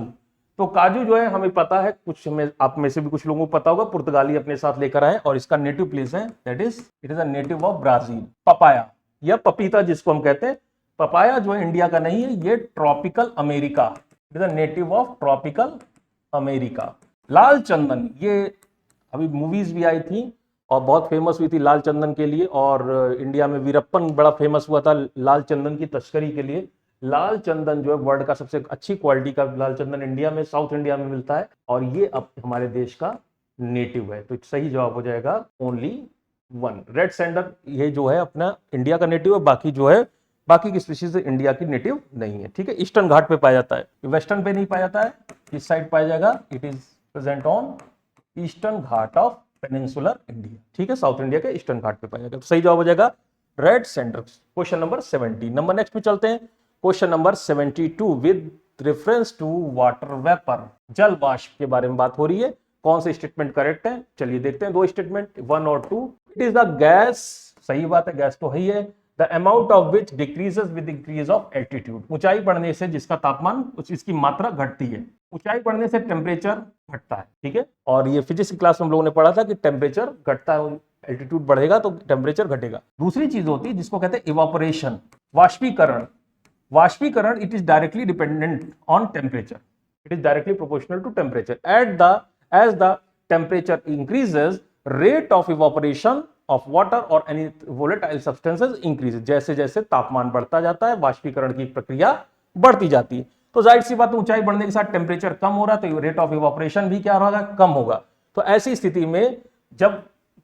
तो काजू जो है हमें पता है, कुछ में आप में से भी कुछ लोगों को पता होगा, पुर्तगाली अपने साथ लेकर आए और इसका नेटिव प्लेस है, that is it is a native of Brazil. Papaya या पपीता जिसको हम कहते हैं, पपाया जो है इंडिया का नहीं है, ये tropical America, it is a native of tropical America. लाल चंदन, ये अभी मूवीज भी आई थी और बहुत फेमस हुई थी लाल चंदन के लिए, और इंडिया में वीरप्पन बड़ा फेमस हुआ था लाल चंदन की तस्करी के लिए। लाल चंदन जो है वर्ल्ड का सबसे अच्छी क्वालिटी का लाल चंदन इंडिया में, साउथ इंडिया में मिलता है और ये अब हमारे देश का नेटिव है। तो सही जवाब हो जाएगा ओनली 1। रेड सेंडर ये जो है अपना इंडिया का नेटिव है, बाकी जो है बाकी की स्पीशीज इंडिया की नेटिव नहीं है। ठीक है, ईस्टर्न घाट पे पाया जाता है, वेस्टर्न पे नहीं पाया जाता है, इस साइड पाया जाएगा, it is present on eastern Ghat of peninsular India. ठीक है, साउथ इंडिया के ईस्टर्न घाट पे पाया जाएगा। तो सही जवाब हो जाएगा red sander. Question number 70। Number next पे चलते हैं, question number 72 with reference to water vapour, जल वाष्प के बारे में बात हो रही है। कौन से स्टेटमेंट करेक्ट है, चलिए देखते हैं। दो स्टेटमेंट 1 और 2। इट इज द गैस, सही बात है, गैस तो है ही है। The amount of which decreases with increase of altitude, ऊंचाई बढ़ने से जिसका तापमान इसकी मात्रा घटती है, ऊंचाई बढ़ने से टेम्परेचर घटता है। ठीक है, और ये फिजिक्स की क्लास में हम लोगों ने पढ़ा था कि टेम्परेचर घटता है, एल्टीट्यूड बढ़ेगा तो टेम्परेचर घटेगा। दूसरी चीज होती है जिसको कहते हैं इवापोरेशन, वाष्पीकरण। वाष्पीकरण it is directly dependent on temperature, it is directly proportional to temperature. as the temperature increases, rate of evaporation of water or any volatile substances increases, जैसे जैसे तापमान बढ़ता जाता है वाष्पीकरण की प्रक्रिया बढ़ती जाती है। तो जाहिर सी बात, ऊंचाई बढ़ने के साथ टेम्परेचर कम हो रहा है तो रेट ऑफ इवापोरेशन भी क्या होगा, कम होगा। तो ऐसी स्थिति में जब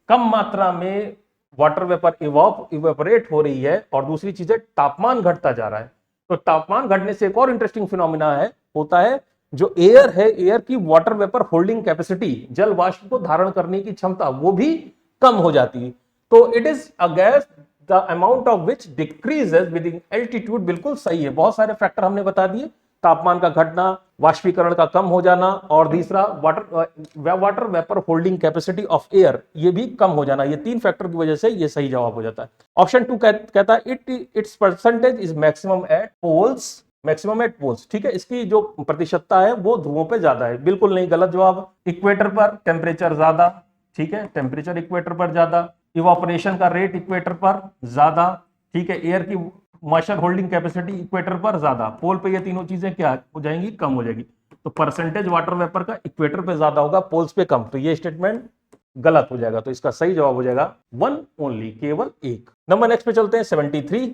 कम मात्रा में वाटर वेपर इवेपोरेट हो रही है और दूसरी चीज है तापमान घटता जा रहा है, तो तापमान घटने से एक और इंटरेस्टिंग फिनोमिना होता है, जो एयर है, एयर की वाटर वेपर होल्डिंग कैपेसिटी, जल वाष्प को धारण करने की क्षमता, वो भी कम हो जाती है। तो it is a gas the amount of which decreases with altitude, बिल्कुल सही है। बहुत सारे फैक्टर हमने बता दिए, तापमान का घटना, वाष्पीकरण का कम हो जाना, और तीसरा water vapour holding capacity of air, ये भी कम हो जाना। ये तीन फैक्टर की वजह से ये सही जवाब हो जाता है। ऑप्शन 2 कहता है its percentage is maximum at poles, maximum at poles. ठीक है, इसकी जो प्रतिशतता है वो ध्रुवों पे ज्यादा है, बिल्कुल नहीं, गलत जवाब। इक्वेटर पर टेम्परेचर ज्यादा, ठीक है, टेम्परेचर इक्वेटर पर ज्यादा, इवापोरेशन का रेट इक्वेटर पर ज्यादा, ठीक है, एयर की मॉइस्चर होल्डिंग कैपेसिटी इक्वेटर पर ज्यादा, पोल पे ये तीनों चीजें क्या हो जाएंगी, कम हो जाएगी। तो परसेंटेज वाटर वेपर का इक्वेटर पे ज्यादा होगा, पोल्स पे कम, तो ये स्टेटमेंट गलत हो जाएगा। तो इसका सही जवाब हो जाएगा 1 ओनली, केवल एक। नंबर नेक्स्ट पे चलते हैं 73।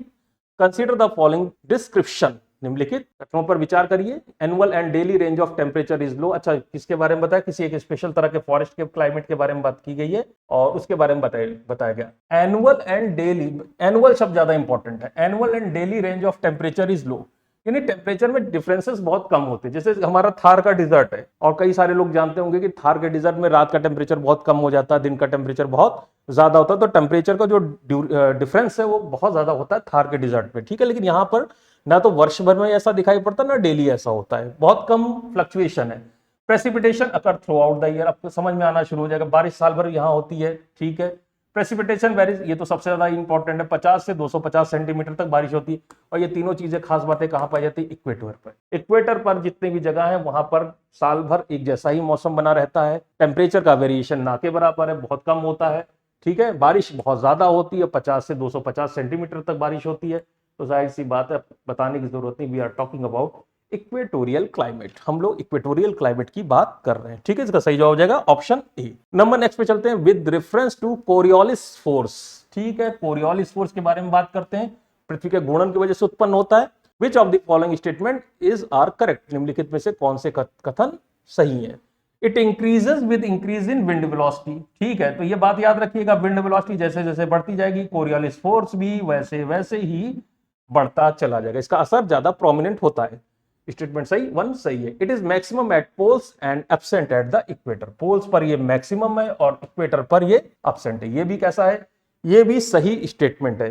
कंसीडर द फॉलोइंग डिस्क्रिप्शन, निम्नलिखित कथनों पर विचार करिए। Annual and daily range of temperature is low, अच्छा किसके बारे में बताया, किसी एक स्पेशल तरह के फॉरेस्ट के क्लाइमेट के बारे में बात की गई है और उसके बारे में बताया गया। एनुअल एंड डेली, एनुअल शब्द ज्यादा इंपॉर्टेंट है। Annual and daily range of temperature is low, यानी टेम्परेचर में डिफरेंसेस बहुत कम होते हैं। जैसे हमारा थार का डिजर्ट है और कई सारे लोग जानते होंगे कि थार के डिजर्ट में रात का टेम्परेचर बहुत कम हो जाता है, दिन का टेम्परेचर बहुत ज्यादा होता है। तो टेम्परेचर का जो डिफरेंस है वो बहुत ज्यादा होता है थार के डिजर्ट में। ठीक है, लेकिन यहाँ पर ना तो वर्ष भर में ऐसा दिखाई पड़ता, ना डेली ऐसा होता है, बहुत कम फ्लक्चुएशन है। Precipitation occur through out the year, आपको समझ में आना शुरू हो जाएगा, बारिश साल भर यहाँ होती है। ठीक है, प्रेसिपिटेशन वेरीज, ये तो सबसे ज्यादा इंपॉर्टेंट है, 50 से 250 सेंटीमीटर तक बारिश होती है। और ये तीनों चीजें खास बातें कहाँ पाई जाती है, इक्वेटर पर। इक्वेटर पर जितनी भी जगह है वहां पर साल भर एक जैसा ही मौसम बना रहता है, टेम्परेचर का वेरिएशन ना के बराबर है, बहुत कम होता है। ठीक है, बारिश बहुत ज्यादा होती है, 50 से 250 सेंटीमीटर तक बारिश होती है। तो जाहिर सी बात है, बताने की जरूरत नहीं, we are talking about equatorial climate, हम लोग इक्वेटोरियल क्लाइमेट की बात कर रहे हैं। ठीक है, इसका सही जवाब हो जाएगा ऑप्शन ए। नंबर नेक्स्ट पे चलते हैं, with reference to Coriolis force. ठीक है, कोरियोलिस फोर्स के बारे में बात करते हैं, पृथ्वी के घूर्णन की वजह से उत्पन्न होता है। Which of the following statement is are correct, निम्नलिखित में से कौन से कथन सही है। It increases with increase in wind velocity. ठीक है, तो ये बात याद रखिएगा, विंड वेलोसिटी जैसे जैसे बढ़ती जाएगी, कोरियोलिस फोर्स भी वैसे वैसे ही बढ़ता चला जाएगा, इसका असर ज्यादा प्रोमिनेंट होता है। स्टेटमेंट सही, 1 सही है। It is maximum at poles and absent at the equator, poles पर ये मैक्सिमम है और इक्वेटर पर ये एब्सेंट है। ये भी कैसा है, ये भी सही स्टेटमेंट है।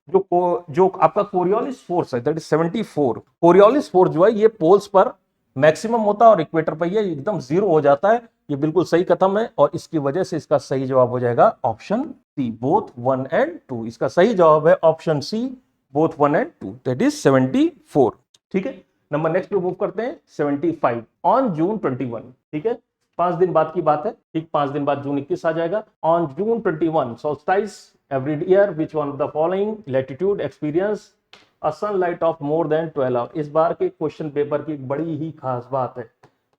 जो आपका कोरियोलिस फोर्स है, दैट इज 74, कोरियोलिस फोर्स जो है ये पोल्स पर मैक्सिमम होता है और इक्वेटर पर ये एकदम 0 हो जाता है। ये बिल्कुल सही कथन है और इसकी वजह से इसका सही जवाब हो जाएगा ऑप्शन सी, बोथ 1 एंड 2। इसका सही जवाब है option C, both 1 and 2, that is 74। ठीक है, नंबर नेक्स्ट पे मूव करते हैं 75। ऑन जून 21, ठीक है, 5 दिन बाद की बात है, ठीक, 5 दिन बाद जून 21 आ जाएगा। On June 21 solstice every year which one of the following latitude experience a sunlight of more than 12 hour. इस बार के क्वेश्चन पेपर की एक बड़ी ही खास बात है,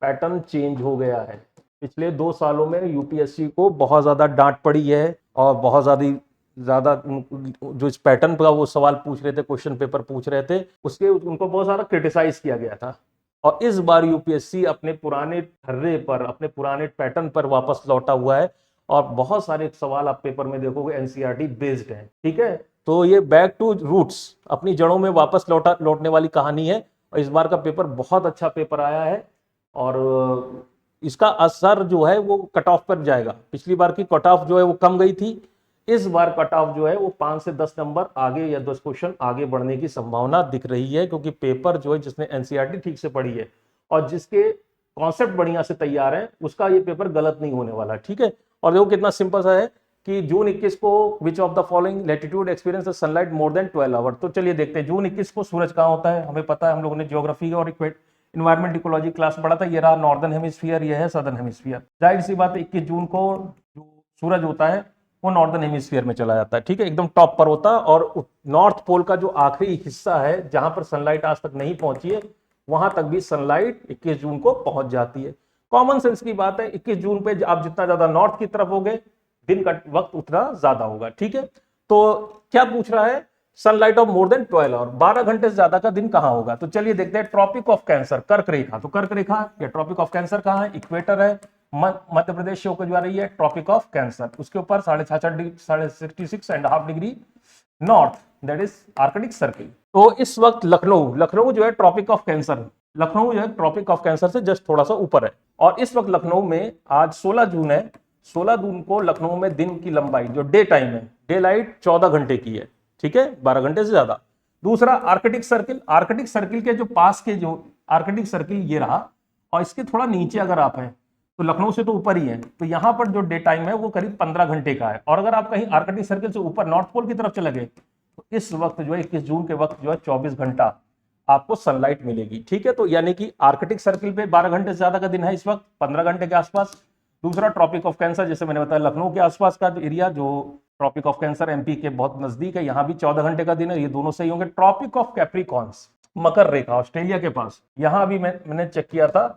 पैटर्न चेंज हो गया है। पिछले 2 सालों में यूपीएससी को बहुत ज्यादा डांट पड़ी है और बहुत ज्यादा जो इस पैटर्न पर वो सवाल पूछ रहे थे, क्वेश्चन पेपर पूछ रहे थे, उसके उनको बहुत सारा क्रिटिसाइज किया गया था। और इस बार यूपीएससी अपने पुराने ठर्रे पर, अपने पुराने पैटर्न पर वापस लौटा हुआ है और बहुत सारे सवाल आप पेपर में देखोगे एनसीईआरटी बेस्ड हैं। ठीक है, तो ये बैक टू रूट्स, अपनी जड़ों में वापस लौटने वाली कहानी है। और इस बार का पेपर बहुत अच्छा पेपर आया है और इसका असर जो है वो कट ऑफ पर जाएगा। पिछली बार की कट ऑफ जो है वो कम गई थी, इस बार कट ऑफ जो है वो 5 से 10 नंबर आगे या 10 क्वेश्चन आगे बढ़ने की संभावना दिख रही है, क्योंकि पेपर जो है जिसने एनसीईआरटी ठीक से पढ़ी है और जिसके कॉन्सेप्ट बढ़िया से तैयार है, उसका ये पेपर गलत नहीं होने वाला। ठीक है, और देखो कितना सिंपल सा है कि जून 21 को which of the following latitude experience sunlight more than 12 hour. तो चलिए देखते हैं जून 21 को सूरज कहाँ होता है, हमें पता है, हम लोगों ने ज्योग्राफी और इन्वायरमेंट इकोलॉजी क्लास पढ़ा था। ये रहा नॉर्दर्न हेमिस्फीयर, ये है सदर्न हेमिस्फीयर। जाहिर सी बात है 21 जून को जो सूरज होता है वो नॉर्दर्न हेमिस्फीयर में चला जाता है। ठीक है, एकदम टॉप पर होता है और नॉर्थ पोल का जो आखिरी हिस्सा है जहां पर सनलाइट आज तक नहीं पहुंची है, वहां तक भी सनलाइट 21 जून को पहुंच जाती है। कॉमन सेंस की बात है, 21 जून पे आप जितना ज्यादा नॉर्थ की तरफ होगे दिन का वक्त उतना ज्यादा होगा। ठीक है, तो क्या पूछ रहा है, sunlight of more than 12 hour, 12 घंटे से ज्यादा का दिन कहां होगा। तो चलिए देखते हैं, ट्रॉपिक ऑफ कैंसर, कर्क रेखा। तो कर्क रेखा या ट्रॉपिक ऑफ कैंसर कहां है, इक्वेटर है, मध्य प्रदेश से होकर जा रही है ट्रॉपिक ऑफ कैंसर, उसके ऊपर 66.5 degree north, that is Arctic circle. तो इस वक्त लखनऊ जो है ट्रॉपिक ऑफ कैंसर, लखनऊ जो है ट्रॉपिक ऑफ कैंसर से जस्ट थोड़ा सा ऊपर है। और इस वक्त लखनऊ में आज 16 जून है, 16 जून को लखनऊ में दिन की लंबाई जो डे टाइम है, डे लाइट 14 घंटे की है। ठीक है, 12 घंटे से ज्यादा। दूसरा आर्कटिक सर्किल, आर्कटिक सर्किल के जो पास के जो आर्कटिक सर्किल ये रहा, और इसके थोड़ा नीचे अगर आप हैं तो लखनऊ से तो ऊपर ही है, तो यहां पर जो डे टाइम है वो करीब 15 घंटे का है। और अगर आप कहीं आर्कटिक सर्किल से ऊपर नॉर्थ पोल की तरफ चले गए तो इस वक्त जो है 21 जून के वक्त जो है 24 घंटा आपको सनलाइट मिलेगी। ठीक है, तो यानी कि आर्कटिक सर्किल पे 12 घंटे से ज्यादा का दिन है इस वक्त, 15 घंटे के आसपास। दूसरा ट्रॉपिक ऑफ कैंसर, जैसे मैंने बताया लखनऊ के आसपास का जो एरिया, जो ट्रॉपिक ऑफ कैंसर एमपी के बहुत नजदीक है, यहां भी 14 घंटे का दिन है, ये दोनों सही होंगे। ट्रॉपिक ऑफ कैप्रिकॉन्स, मकर रेखा ऑस्ट्रेलिया के पास, यहां भी मैंने चेक किया था,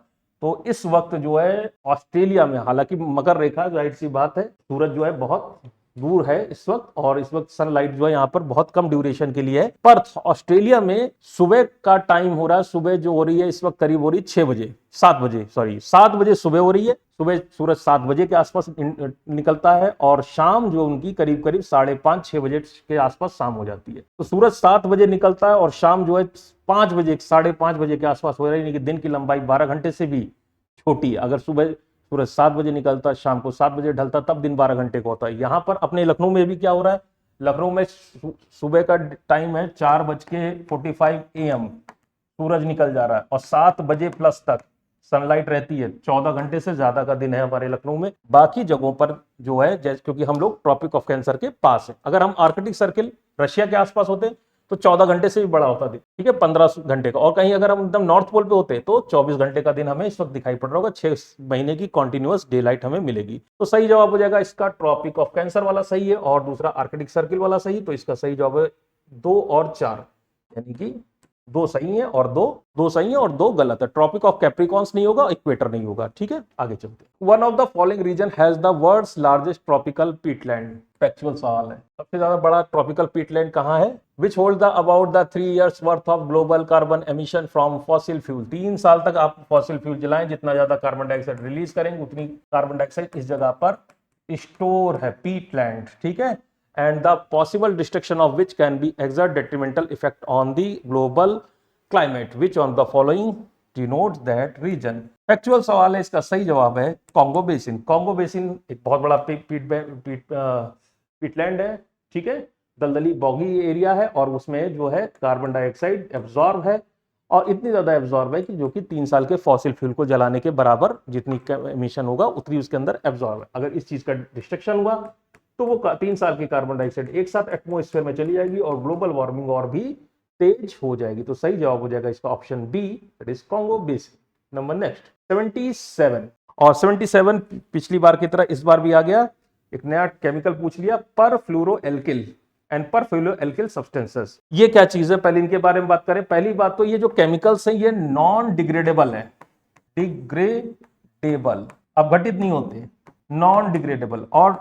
तो इस वक्त जो है ऑस्ट्रेलिया में, हालांकि मकर रेखा जाहिर सी बात है सूरज जो है बहुत दूर है इस वक्त, और इस वक्त सनलाइट जो है यहाँ पर बहुत कम ड्यूरेशन के लिए है। पर्थ ऑस्ट्रेलिया में सुबह का टाइम हो रहा है, सुबह जो हो रही है इस वक्त करीब हो रही है 6 बजे, 7 बजे, सॉरी 7 बजे सुबह हो रही है। सुबह सूरज 7 बजे के आसपास निकलता है और शाम जो उनकी करीब 5:30-6 बजे के आसपास शाम हो जाती है। तो सूरज 7 बजे निकलता है और शाम जो है 5 बजे, 5:30 बजे के आसपास हो रही है। दिन की लंबाई 12 घंटे से भी छोटी है। अगर सुबह सूरज 7 बजे निकलता है, शाम को 7 बजे ढलता, तब दिन 12 घंटे का होता है। यहाँ पर अपने लखनऊ में भी क्या हो रहा है, लखनऊ में सुबह का टाइम है 4:45 AM, सूरज निकल जा रहा है और 7 बजे प्लस तक सनलाइट रहती है। 14 घंटे से ज्यादा का दिन है हमारे लखनऊ में। बाकी जगहों पर जो है, जैसे क्योंकि हम लोग ट्रॉपिक ऑफ कैंसर के पास है, अगर हम आर्कटिक सर्किल रशिया के आसपास होते तो 14 घंटे से भी बड़ा होता दिन। ठीक है, 15 घंटे का। और कहीं अगर हम एकदम नॉर्थ पोल पे होते तो 24 घंटे का दिन हमें इस वक्त दिखाई पड़ रहा होगा, 6 महीने की कॉन्टिन्यूअस डे लाइट हमें मिलेगी। तो सही जवाब हो जाएगा इसका ट्रॉपिक ऑफ कैंसर वाला सही है और दूसरा आर्कटिक सर्किल वाला सही। तो इसका सही जवाब है 2 और 4, यानी कि 2 सही है और 2 सही है और 2 गलत है। ट्रॉपिक ऑफ कैप्रिकॉन्स नहीं होगा, इक्वेटर नहीं होगा। ठीक है, आगे चलते हैं। One of the following region has the world's largest tropical peatland. Factual सवाल है, सबसे ज्यादा बड़ा ट्रॉपिकल पीटलैंड कहां है, which hold the about the 3 years worth of global carbon emission from fossil fuel. 3 साल तक आप फॉसिल फ्यूल जलाएं, जितना ज्यादा कार्बन डाइऑक्साइड रिलीज करेंगे उतनी कार्बन डाइऑक्साइड इस जगह पर स्टोर है, पीटलैंड। ठीक है, and the possible destruction of which can be exert detrimental effect on the global climate, which on the following denotes that region। Factual सवाल है, इसका सही जवाब है कॉन्गो बेसिन। कॉन्गो बेसिन एक बहुत बड़ा पीटलैंड है। ठीक है, दलदली बॉगी एरिया है और उसमें जो है कार्बन डाइऑक्साइड एब्जॉर्ब है और इतनी ज़्यादा एब्जॉर्ब है कि जो कि 3 साल के फॉसिल फ्यूल को जलाने के बराबर जितनी एमिशन होगा उतनी उसके अंदर एब्जॉर्ब है। अगर इस चीज़ का डिस्ट्रक्शन हुआ तो वो 3 साल की कार्बन डाइऑक्साइड एक साथ एटमोस्फेयर में चली जाएगी और ग्लोबल वार्मिंग और भी तेज हो जाएगी। तो सही जवाब हो जाएगा इसका option B, that is Congo basin. Number next 77, और 77 पिछली बार की तरह इस बार भी आ गया। एक नया केमिकल पूछ लिया, परफ्लोरोएल्किल एंड परफ्लोरोएल्किल सब्सटेंसेस। ये क्या चीज है, पहले इनके बारे में बात करें। पहली बात तो ये जो केमिकल्स हैं ये नॉन डिग्रेडेबल है, डिग्रेडेबल, अपघटित नहीं होते, नॉन डिग्रेडेबल। और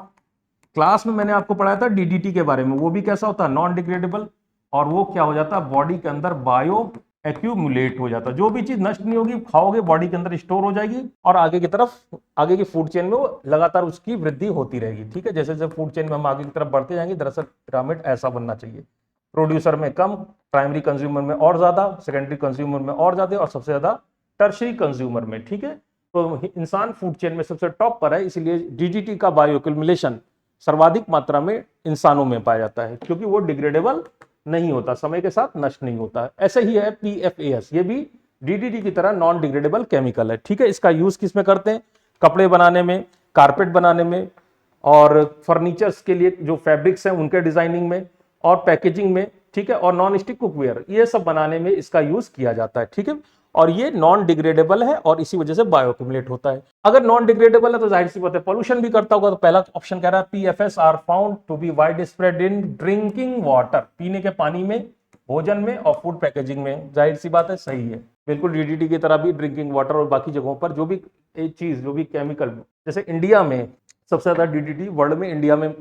क्लास में मैंने आपको पढ़ाया था डीडीटी के बारे में, वो भी कैसा होता है, नॉन डिग्रेडेबल, और वो क्या हो जाता है, बॉडी के अंदर बायो एक्यूमुलेट हो जाता है। जो भी चीज नष्ट नहीं होगी, खाओगे बॉडी के अंदर स्टोर हो जाएगी और आगे की तरफ, आगे की फूड चेन में वो लगातार उसकी वृद्धि होती रहेगी। ठीक है, जैसे जैसे फूड चेन में हम आगे की तरफ बढ़ते जाएंगे, दरअसल पिरामिड ऐसा बनना चाहिए, प्रोड्यूसर में कम, प्राइमरी कंज्यूमर में और ज्यादा, सेकेंडरी कंज्यूमर में और ज्यादा, और सबसे ज्यादा टर्शरी कंज्यूमर में। ठीक है, तो इंसान फूड चेन में सबसे टॉप पर है, इसलिए डीडीटी का बायो एक्यूमुलेशन सर्वाधिक मात्रा में इंसानों में पाया जाता है, क्योंकि वो डिग्रेडेबल नहीं होता, समय के साथ नष्ट नहीं होता। ऐसे ही है पीएफएस, ये भी डीडीटी की तरह नॉन डिग्रेडेबल केमिकल है। ठीक है, इसका यूज किस में करते हैं, कपड़े बनाने में, कारपेट बनाने में, और फर्नीचर्स के लिए जो फैब्रिक्स हैं उनके डिजाइनिंग में, और पैकेजिंग में। ठीक है, और नॉन स्टिक कुकवेयर, ये सब बनाने में इसका यूज किया जाता है। ठीक है, और ये नॉन डिग्रेडेबल है और इसी वजह से बायोअक्यूमुलेट होता है। अगर नॉन डिग्रेडेबल है तो जाहिर सी बात है पॉल्यूशन भी करता होगा। तो पहला ऑप्शन कह रहा है PFS are found to be widespread in drinking water, पीने के पानी में, भोजन में और फूड पैकेजिंग में। जाहिर सी बात है सही है, बिल्कुल डीडीटी की तरह भी ड्रिंकिंग वाटर और बाकी जगहों पर जो भी एक चीज, जो भी केमिकल, जैसे इंडिया में सबसे ज्यादा डीडीटी वर्ल्ड में, इंडिया में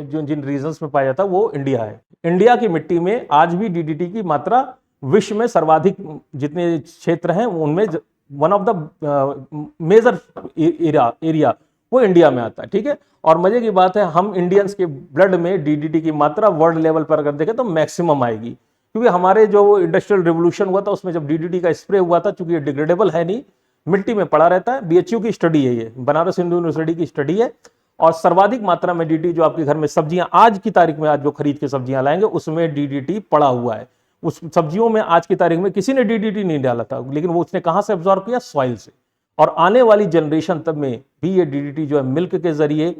जो जिन रीजन्स में पाया जाता है वो इंडिया है। इंडिया की मिट्टी में आज भी डीडीटी की मात्रा विश्व में सर्वाधिक जितने क्षेत्र हैं उनमें one of the major area वो इंडिया में आता है। ठीक है, और मजे की बात है हम इंडियंस के ब्लड में डीडीटी की मात्रा वर्ल्ड लेवल पर अगर देखें तो मैक्सिमम आएगी, क्योंकि हमारे जो इंडस्ट्रियल रिवोल्यूशन हुआ था उसमें जब डीडीटी का स्प्रे हुआ था, चूंकि ये डिग्रेडेबल है नहीं, मिट्टी में पड़ा रहता है। बीएचयू की स्टडी है, ये बनारस हिंदू यूनिवर्सिटी की स्टडी है, और सर्वाधिक मात्रा में डीडीटी जो आपके घर में सब्जियां आज की तारीख में, आज जो खरीद के सब्जियां लाएंगे उसमें डीडीटी पड़ा हुआ है। उस सब्जियों में आज की तारीख में किसी ने डीडीटी नहीं डाला था, लेकिन वो उसने कहां से एब्जॉर्ब किया, सॉइल से। और आने वाली जनरेशन तब में भी ये डीडीटी जो है मिल्क के जरिए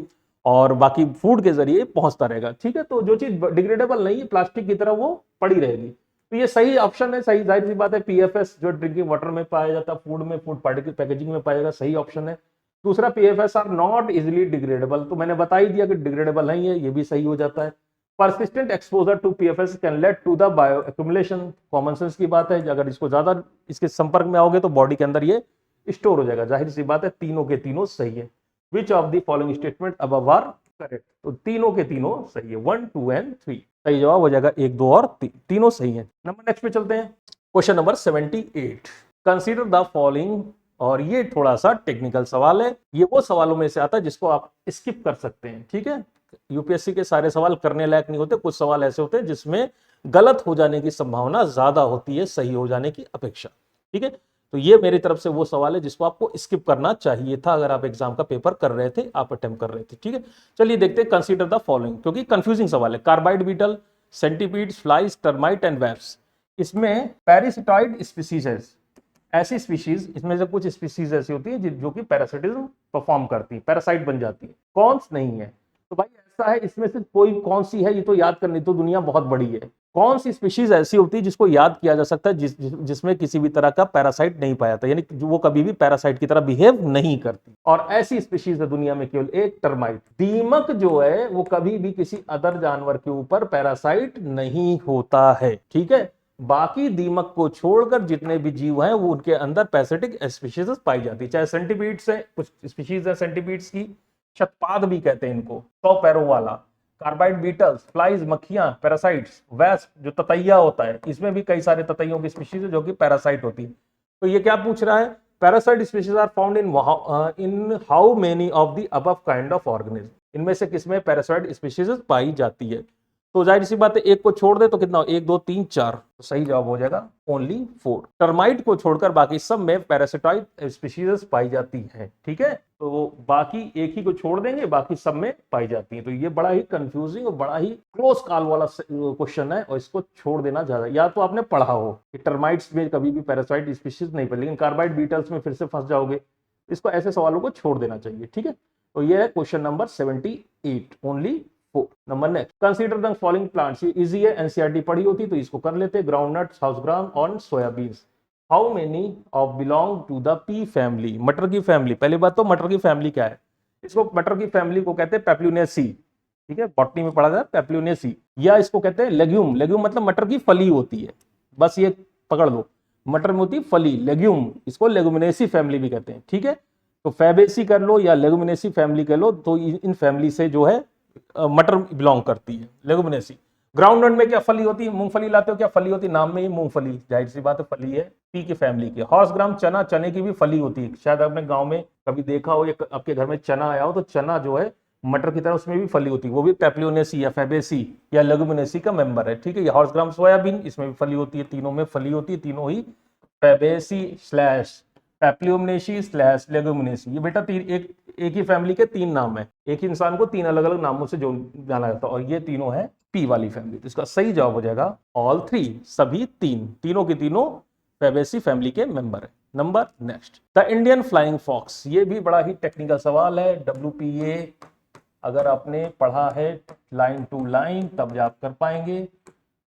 और बाकी फूड के जरिए पहुंचता रहेगा। ठीक है, तो जो चीज डिग्रेडेबल नहीं है प्लास्टिक की तरह वो पड़ी रहेगी। तो ये सही ऑप्शन है, सही, जाहिर सी बात है पीएफएस जो ड्रिंकिंग वाटर में पाया जाता है, फूड में, फूड पैकेजिंग में पाया जाएगा, सही ऑप्शन है। दूसरा PFS are not easily degradable, तो मैंने बता ही दिया कि डिग्रेडेबल नहीं है, ये भी सही हो जाता है। persistent exposure to PFS can lead to the bioaccumulation, common sense की बात है, अगर इसको ज्यादा इसके संपर्क में आओगे तो बॉडी के अंदर ये स्टोर हो जाएगा। जाहिर सी बात है तीनों के तीनों सही है। Which of the following statement above are correct, तो तीनों के तीनों सही है, 1, 2 एंड 3 सही जवाब हो जाएगा, 1, 2 और 3 तीनों सही है। नंबर नेक्स्ट पे चलते हैं, question number 78, consider the following, और ये थोड़ा सा टेक्निकल सवाल है, ये वो सवालों में से आता है जिसको आप स्किप कर सकते हैं। ठीक है, यूपीएससी के सारे सवाल करने लायक नहीं होते, कुछ सवाल ऐसे होते हैं जिसमें गलत हो जाने की संभावना ज्यादा होती है सही हो जाने की अपेक्षा। ठीक है, तो ये मेरी तरफ से वो सवाल है जिसको आपको स्किप करना चाहिए था अगर आप एग्जाम का पेपर कर रहे थे, आप अटेम्प्ट कर रहे थे। ठीक है, चलिए देखते हैं, कंसीडर द फॉलोइंग, क्योंकि कंफ्यूजिंग सवाल है। Carbide beetle, centipedes, flies, termite and webs, इसमें पैरासिटॉइड स्पीसीज है, ऐसी स्पीशीज, इसमें से कुछ स्पीशीज ऐसी होती है जो कि पैरासिटिज्म परफॉर्म करती है, पैरासाइट बन जाती है, कौन नहीं है। तो भाई ऐसा है, इसमें से कोई कौन सी है ये तो याद करनी, तो दुनिया बहुत बड़ी है। कौन सी स्पीशीज ऐसी होती है जिसको याद किया जा सकता है जिसमें किसी भी तरह का पैरासाइट नहीं पाया जाता, यानी वो कभी भी पैरासाइट की तरह बिहेव नहीं करती। और ऐसी स्पीशीज है दुनिया में केवल एक, टर्माइट। दीमक जो है वो कभी भी किसी अदर जानवर के ऊपर पैरासाइट नहीं होता है। ठीक है, बाकी दीमक को छोड़कर जितने भी जीव हैं वो उनके अंदर पैरासिटिक स्पीशीज पाई जाती है, चाहे सेंटीपीड्स है, कुछ स्पीशीज है सेंटीपीड्स की, शतपाद भी कहते हैं इनको, 100 पैरों वाला, कार्बाइड बीटल्स, फ्लाइज मक्खियां, पैरासाइट्स, वेस्प जो ततैया होता है, इसमें भी कई सारे ततैयों की स्पीशीज है जो कि पैरासाइट होती है। तो ये क्या पूछ रहा है, parasite species are found in how many of the above kind of organism, इनमें से किसमें पैरासाइट स्पीशीज पाई जाती है। तो जाहिर सी बात है एक को छोड़ दे तो कितना हो, 1 2 3 4, तो सही जवाब हो जाएगा ओनली 4। टर्माइट को छोड़कर बाकी सब में पैरासिटॉइड स्पीशीज पाई जाती है, ठीक है। तो बाकी एक ही को छोड़ देंगे, बाकी सब में पाई जाती है। तो ये बड़ा ही कंफ्यूजिंग और बड़ा ही क्लोज कॉल वाला क्वेश्चन है, और इसको छोड़ देना ज्यादा, या तो आपने पढ़ा हो कि टर्माइट्स में कभी भी पैरासाइट स्पीशीज नहीं पड़ी, लेकिन कार्बाइड बीटल्स में फिर से फंस जाओगे। इसको ऐसे सवालों को छोड़ देना चाहिए, ठीक है। तो ये है question number 78, only 4। Number next, consider the following plants. ये इजी है, एनसीईआरटी पढ़ी होती तो इसको कर लेते। ग्राउंडनट्स, हाउस ग्राम और soybeans. How many of belong to the pea family, मटर की फैमिली। पहली बात तो मटर की फैमिली क्या है, इसको मटर की फैमिली को कहते हैं पेप्लुनेसी, ठीक है, बॉटनी में पढ़ा जाए पेप्लुनेसी। या इसको कहते हैं लेग्यूम, लेग्यूम मतलब मटर की फली होती है, बस ये पकड़ लो, मटर में होती फली, लेग्यूम, इसको लेगुमिनेसी फैमिली भी कहते हैं, ठीक है। तो फैबेसी कर लो या लेगुमिनेसी फैमिली कर लो, तो इन फैमिली से जो है मटर बिलोंग करती है, लेगुमिनेसी। ग्राउंडनट में क्या फली होती है, मूंगफली लाते हो, क्या फली होती है, नाम में ही मूंगफली, जाहिर सी बात है फली है, पी की फैमिली की। हॉर्स ग्राम, चना, चने की भी फली होती है, शायद आपने गांव में कभी देखा हो या आपके घर में चना आया हो, तो चना जो है मटर की तरह उसमें भी फली होती है, वो भी पेप्लुनेसी या फैबेसी या लेगुमिनेसी का मेंबर है, ठीक है। ये हॉर्स ग्राम सोयाबीन, इसमें भी फली होती है, तीनों में फली होती है, तीनों ही फैबेसी स्लैश पेप्लुनेसी स्लैश लेगुमिनेसी। ये बेटा एक ही फैमिली के 3 नाम है, एक ही इंसान को 3 अलग अलग नामों से जो जाना जाता है, और ये तीनों है पी वाली फैमिली। तो इसका सही जवाब हो जाएगा ऑल 3, सभी तीनों के तीनों फैबेसी फैमिली के मेंबर है। Number next, the Indian flying fox. ये भी बड़ा ही टेक्निकल सवाल है, WPA अगर आपने पढ़ा है लाइन टू लाइन तब आप कर पाएंगे,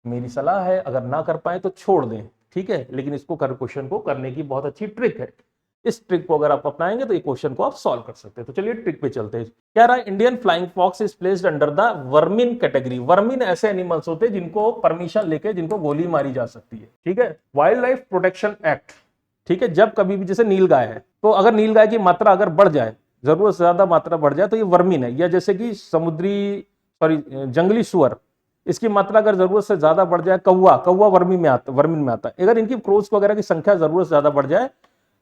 मेरी सलाह है अगर ना कर पाए तो छोड़ दें, ठीक है। लेकिन इसको क्वेश्चन को करने की बहुत अच्छी ट्रिक है, इस ट्रिक को अगर आप अपनाएंगे तो ये क्वेश्चन को आप सॉल्व कर सकते हैं। तो चलिए ट्रिक पे चलते हैं। क्या रहा, Indian flying fox is placed under the vermin category. Vermin ऐसे एनिमल्स होते हैं जिनको परमिशन लेके जिनको गोली मारी जा सकती है, ठीक है। वाइल्ड लाइफ प्रोटेक्शन एक्ट, ठीक है, जब कभी भी, जैसे नीलगाय है, तो अगर नीलगाय की मात्रा अगर बढ़ जाए, जरूरत से ज्यादा मात्रा बढ़ जाए, तो ये वर्मिन है। या जैसे कि जंगली सुअर, इसकी मात्रा अगर जरूरत से ज्यादा बढ़ जाए, कौवा वर्मिन में आता है। अगर इनकी क्रोच वगैरह की संख्या जरूरत से ज्यादा बढ़ जाए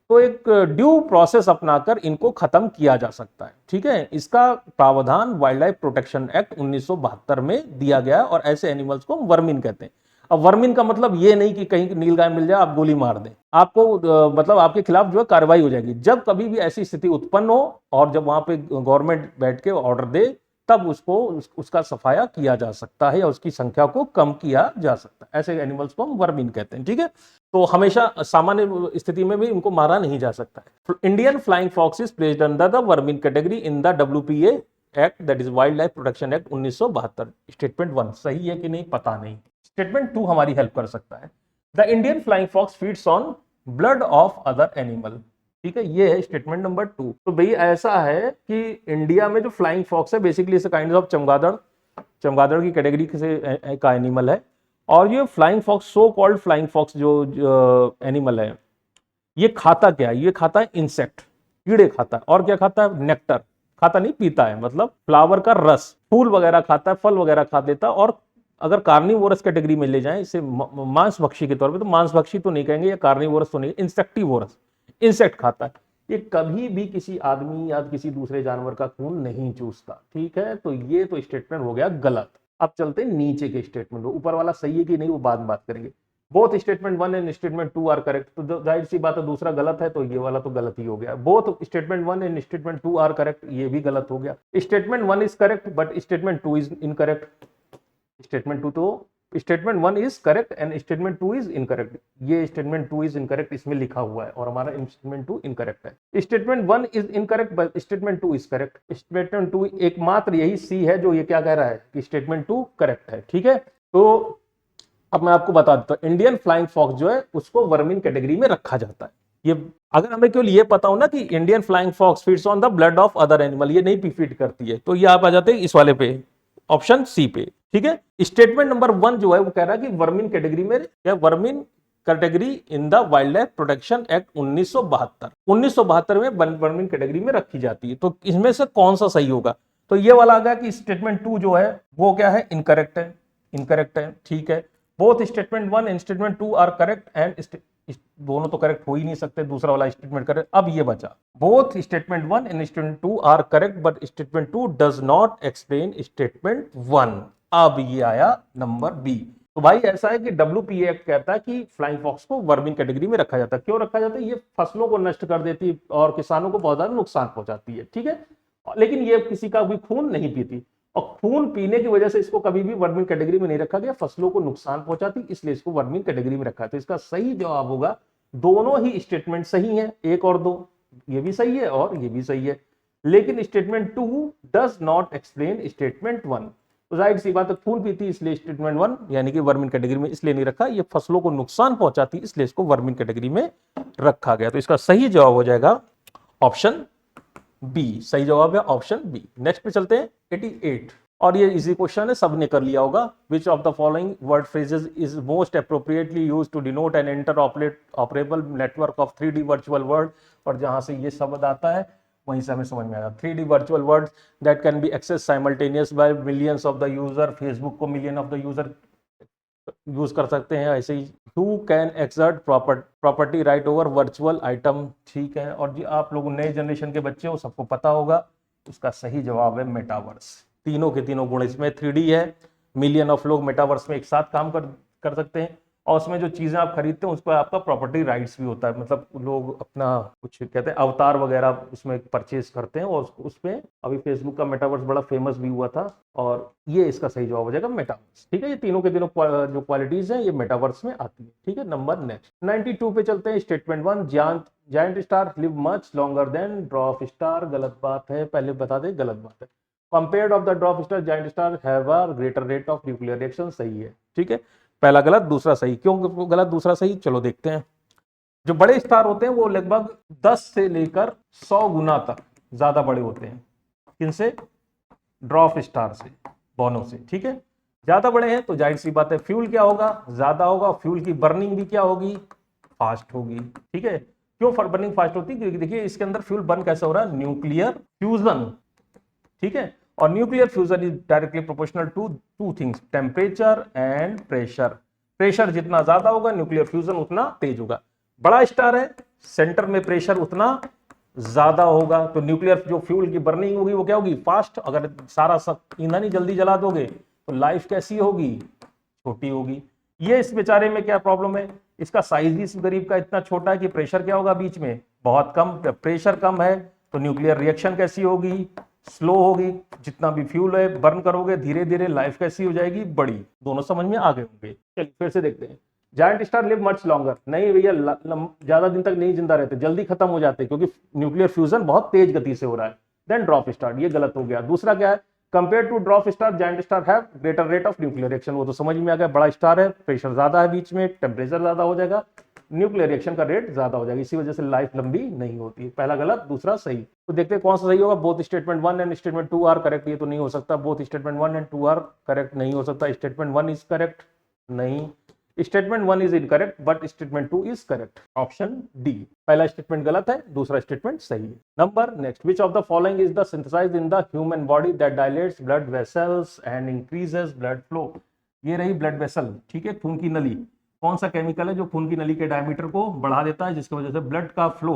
तो एक ड्यू प्रोसेस अपनाकर इनको खत्म किया जा सकता है, ठीक है। इसका प्रावधान वाइल्ड लाइफ प्रोटेक्शन एक्ट 1972 में दिया गया, और ऐसे एनिमल्स को वर्मिन कहते हैं। अब वर्मिन का मतलब ये नहीं कि कहीं नीलगाय मिल जाए आप गोली मार दें, आपको मतलब आपके खिलाफ जो है कार्रवाई हो जाएगी। जब कभी भी ऐसी स्थिति उत्पन्न हो और जब वहां पे गवर्नमेंट बैठ के ऑर्डर दे, तब उसका सफाया किया जा सकता है या उसकी संख्या को कम किया जा सकता है। ऐसे एनिमल्स को हम वर्मिन कहते हैं, ठीक है। तो हमेशा सामान्य स्थिति में भी उनको मारा नहीं जा सकता है। Indian flying fox is placed under the vermin category in the WPA act, that is wildlife protection act 1972। Statement 1 सही है कि नहीं पता नहीं, स्टेटमेंट 2 हमारी हेल्प कर सकता है। The Indian flying fox feeds on blood of other animal, ठीक है, ये है स्टेटमेंट नंबर 2। तो भाई ऐसा है कि इंडिया में जो फ्लाइंग फॉक्स है बेसिकली इस काइंड ऑफ चमगादड़ की कैटेगरी से का एनिमल है। और ये flying fox, so called flying fox जो एनिमल है, ये खाता क्या है, ये खाता है इंसेक्ट, कीड़े खाता है। और क्या खाता है, नेक्टर खाता, नहीं पीता है, मतलब फ्लावर का रस, फूल वगैरह खाता है, फल वगैरह खा देता है। और अगर कार्निवोरस कैटेगरी में ले जाएं इसे मांसभक्षी के तौर पे, तो मांसभक्षी तो नहीं कहेंगे या कार्निवोरस तो नहीं, इंसेक्टिवोरस, इंसेक्ट खाता है। ये कभी भी किसी आदमी या किसी दूसरे जानवर का खून नहीं चूसता, ठीक है। तो ये तो स्टेटमेंट हो गया गलत। अब चलते हैं नीचे के स्टेटमेंट, ऊपर वाला सही है कि नहीं वो बाद में बात करेंगे। Both statement 1 and statement 2 are correct, तो जाहिर सी बात है दूसरा गलत है, तो ये वाला तो गलत ही हो गया। Both statement 1 and statement 2 are correct, ये भी गलत हो गया। Statement 1 is correct but statement 2 is incorrect. Statement 1 is correct and statement 2 is incorrect. ये स्टेटमेंट 2 इज इनकरेक्ट इसमें लिखा हुआ है, और हमारा स्टेटमेंट 2 इनकरेक्ट है। Statement 1 is incorrect but statement 2 is correct. Statement 2 एकमात्र यही सी है जो ये क्या कह रहा है कि स्टेटमेंट 2 करेक्ट है, ठीक है। तो अब मैं आपको बता देता हूं, इंडियन फ्लाइंग फॉक्स जो है उसको वर्मिन कैटेगरी में रखा जाता है। ये अगर हमें केवल ये पता हो ना कि Indian flying fox feeds on the blood of other animal, ये नहीं फीड करती है, तो ये आप आ जाते हैं इस वाले पे, ऑप्शन सी पे, ठीक है। स्टेटमेंट नंबर 1 जो है वो कह रहा है कि वर्मिन कैटेगरी में, या vermin category in the wild life protection act 1972 में वर्मिन कैटेगरी में रखी जाती है। तो इसमें से कौन सा सही होगा, तो ये वाला आ गया कि स्टेटमेंट 2 जो है वो क्या है, इनकरेक्ट है, ठीक है। Both statement 1 and statement 2 are correct and दोनों तो करेक्ट हो ही नहीं सकते, दूसरा वाला स्टेटमेंट करेक्ट। अब ये बचा, both statement 1 and statement 2 are correct but statement 2 does not explain statement 1। अब ये आया नंबर बी। तो भाई ऐसा है कि WPA एक्ट कहता है कि फ्लाइंग फॉक्स को वर्मिंग कैटेगरी में रखा जाता है। क्यों रखा जाता है? ये फसलों को नष्ट कर देती है और किसानों को बहुत ज्यादा नुकसान पहुंचाती है, ठीक है। लेकिन ये किसी का भी खून नहीं पीती, और खून पीने की वजह से इसको कभी भी वर्मिंग कैटेगरी में नहीं रखा गया। फसलों को नुकसान पहुंचाती, इसलिए इसको वर्मिंग कैटेगरी में रखा है। तो इसका सही जवाब होगा, दोनों ही स्टेटमेंट सही है, 1 और 2, ये भी सही है और ये भी सही है। लेकिन statement 2 does not explain statement 1। तो जाहिर सी बात है, खून पीती इसलिए स्टेटमेंट 1 यानी कि वर्मिंग कैटेगरी में इसलिए नहीं रखा। ये फसलों को नुकसान पहुंचाती इसलिए इसको वर्मिंग कैटेगरी में रखा गया। तो इसका सही जवाब हो जाएगा ऑप्शन बी। सही जवाब है ऑप्शन बी। नेक्स्ट पे चलते हैं 88, और ये इजी क्वेश्चन है, सबने कर लिया होगा। Which of the following word phrases is most appropriately used to denote an interoperable network of 3D virtual world. और जहां से ये शब्द आता है वहीं से हमें समझ में आया, 3D virtual world that can be access simultaneous by millions of the user. Facebook को million of the user use कर सकते हैं। ऐसे ही who can exert property right over virtual item, ठीक है। और जी आप लोग नए जनरेशन के बच्चे हो, सबको पता होगा, उसका सही जवाब है मेटावर्स। तीनों के तीनों गुण इसमें, 3D है, मिलियन ऑफ लोग मेटावर्स में एक साथ काम कर सकते हैं, और उसमें जो चीजें आप खरीदते हैं उस पर आपका प्रॉपर्टी राइट्स भी होता है। मतलब लोग अपना कुछ कहते हैं अवतार वगैरह उसमें परचेज करते हैं, और उस पर अभी फेसबुक का मेटावर्स बड़ा फेमस भी हुआ था, और ये इसका सही जवाब हो जाएगा मेटावर्स, ठीक है। ये तीनों के तीनों जो क्वालिटीज हैं ये मेटावर्स में आती है, ठीक है। नंबर नेक्स्ट 92 पे चलते हैं। Statement 1 giant star live much longer than dwarf star, गलत बात है, पहले बता दें गलत बात है। Compared of the dwarf star giant star have a greater rate of nuclear reaction, सही है, ठीक है। पहला गलत दूसरा सही। क्यों गलत दूसरा सही, चलो देखते हैं। जो बड़े स्टार होते हैं वो लगभग 10 से लेकर 100 गुना तक ज्यादा बड़े होते हैं। किनसे? ड्वार्फ स्टार से, बोनो से, ठीक है। ज्यादा बड़े हैं तो जाहिर सी बात है फ्यूल क्या होगा, ज्यादा होगा। फ्यूल की बर्निंग भी क्या होगी, फास्ट होगी, ठीक है। क्यों बर्निंग फास्ट होती है? क्योंकि देखिए इसके अंदर फ्यूल बर्न कैसे हो रहा है, न्यूक्लियर फ्यूजन, ठीक है। और nuclear fusion is directly proportional to two things, temperature and pressure. Pressure जितना ज्यादा होगा न्यूक्लियर फ्यूजन उतना तेज होगा। बड़ा स्टार है, सेंटर में प्रेशर उतना ज्यादा होगा, तो न्यूक्लियर जो फ्यूल की बर्निंग होगी वो क्या होगी, फास्ट। अगर सारा सब ईंधन ही जल्दी जला दोगे तो लाइफ कैसी होगी, छोटी होगी। ये इस बेचारे में क्या प्रॉब्लम है, इसका साइज ही इस गरीब का इतना छोटा है कि प्रेशर क्या होगा बीच में, बहुत कम। प्रेशर कम है तो न्यूक्लियर रिएक्शन कैसी होगी, स्लो होगी। जितना भी फ्यूल है बर्न करोगे धीरे धीरे, लाइफ कैसी हो जाएगी, बड़ी। दोनों समझ में आ गए होंगे। चलिए फिर से देखते हैं। Giant star live much longer, नहीं भैया ज्यादा दिन तक नहीं जिंदा रहते, जल्दी खत्म हो जाते क्योंकि न्यूक्लियर फ्यूजन बहुत तेज गति से हो रहा है। देन ड्वार्फ स्टार, ये गलत हो गया। दूसरा क्या है, compare to dwarf star giant star have greater rate of nuclear reaction, वो तो समझ में आ गया। बड़ा स्टार है, प्रेशर ज्यादा है बीच में, टेम्परेचर ज्यादा हो जाएगा, न्यूक्लियर रिएक्शन का रेट ज्यादा हो जाएगा, इसी वजह से लाइफ लंबी नहीं होती। पहला गलत दूसरा सही। तो देखते हैं कौन सा सही होगा। Both statement 1 and statement 2 are correct, ये तो नहीं हो सकता। Both statement 1 and 2 are correct, नहीं हो सकता। स्टेटमेंट 1 इज करेक्ट, नहीं। Statement 1 is incorrect but statement 2 is correct, option D. पहला स्टेटमेंट गलत है, दूसरा स्टेटमेंट सही है। Number next, which of the following is the synthesized in the human body that dilates blood vessels and increases blood flow. ये रही blood vessel, ठीक है, खून की नली। कौन सा केमिकल है जो खून की नली के डायमीटर को बढ़ा देता है, जिसकी वजह से ब्लड का फ्लो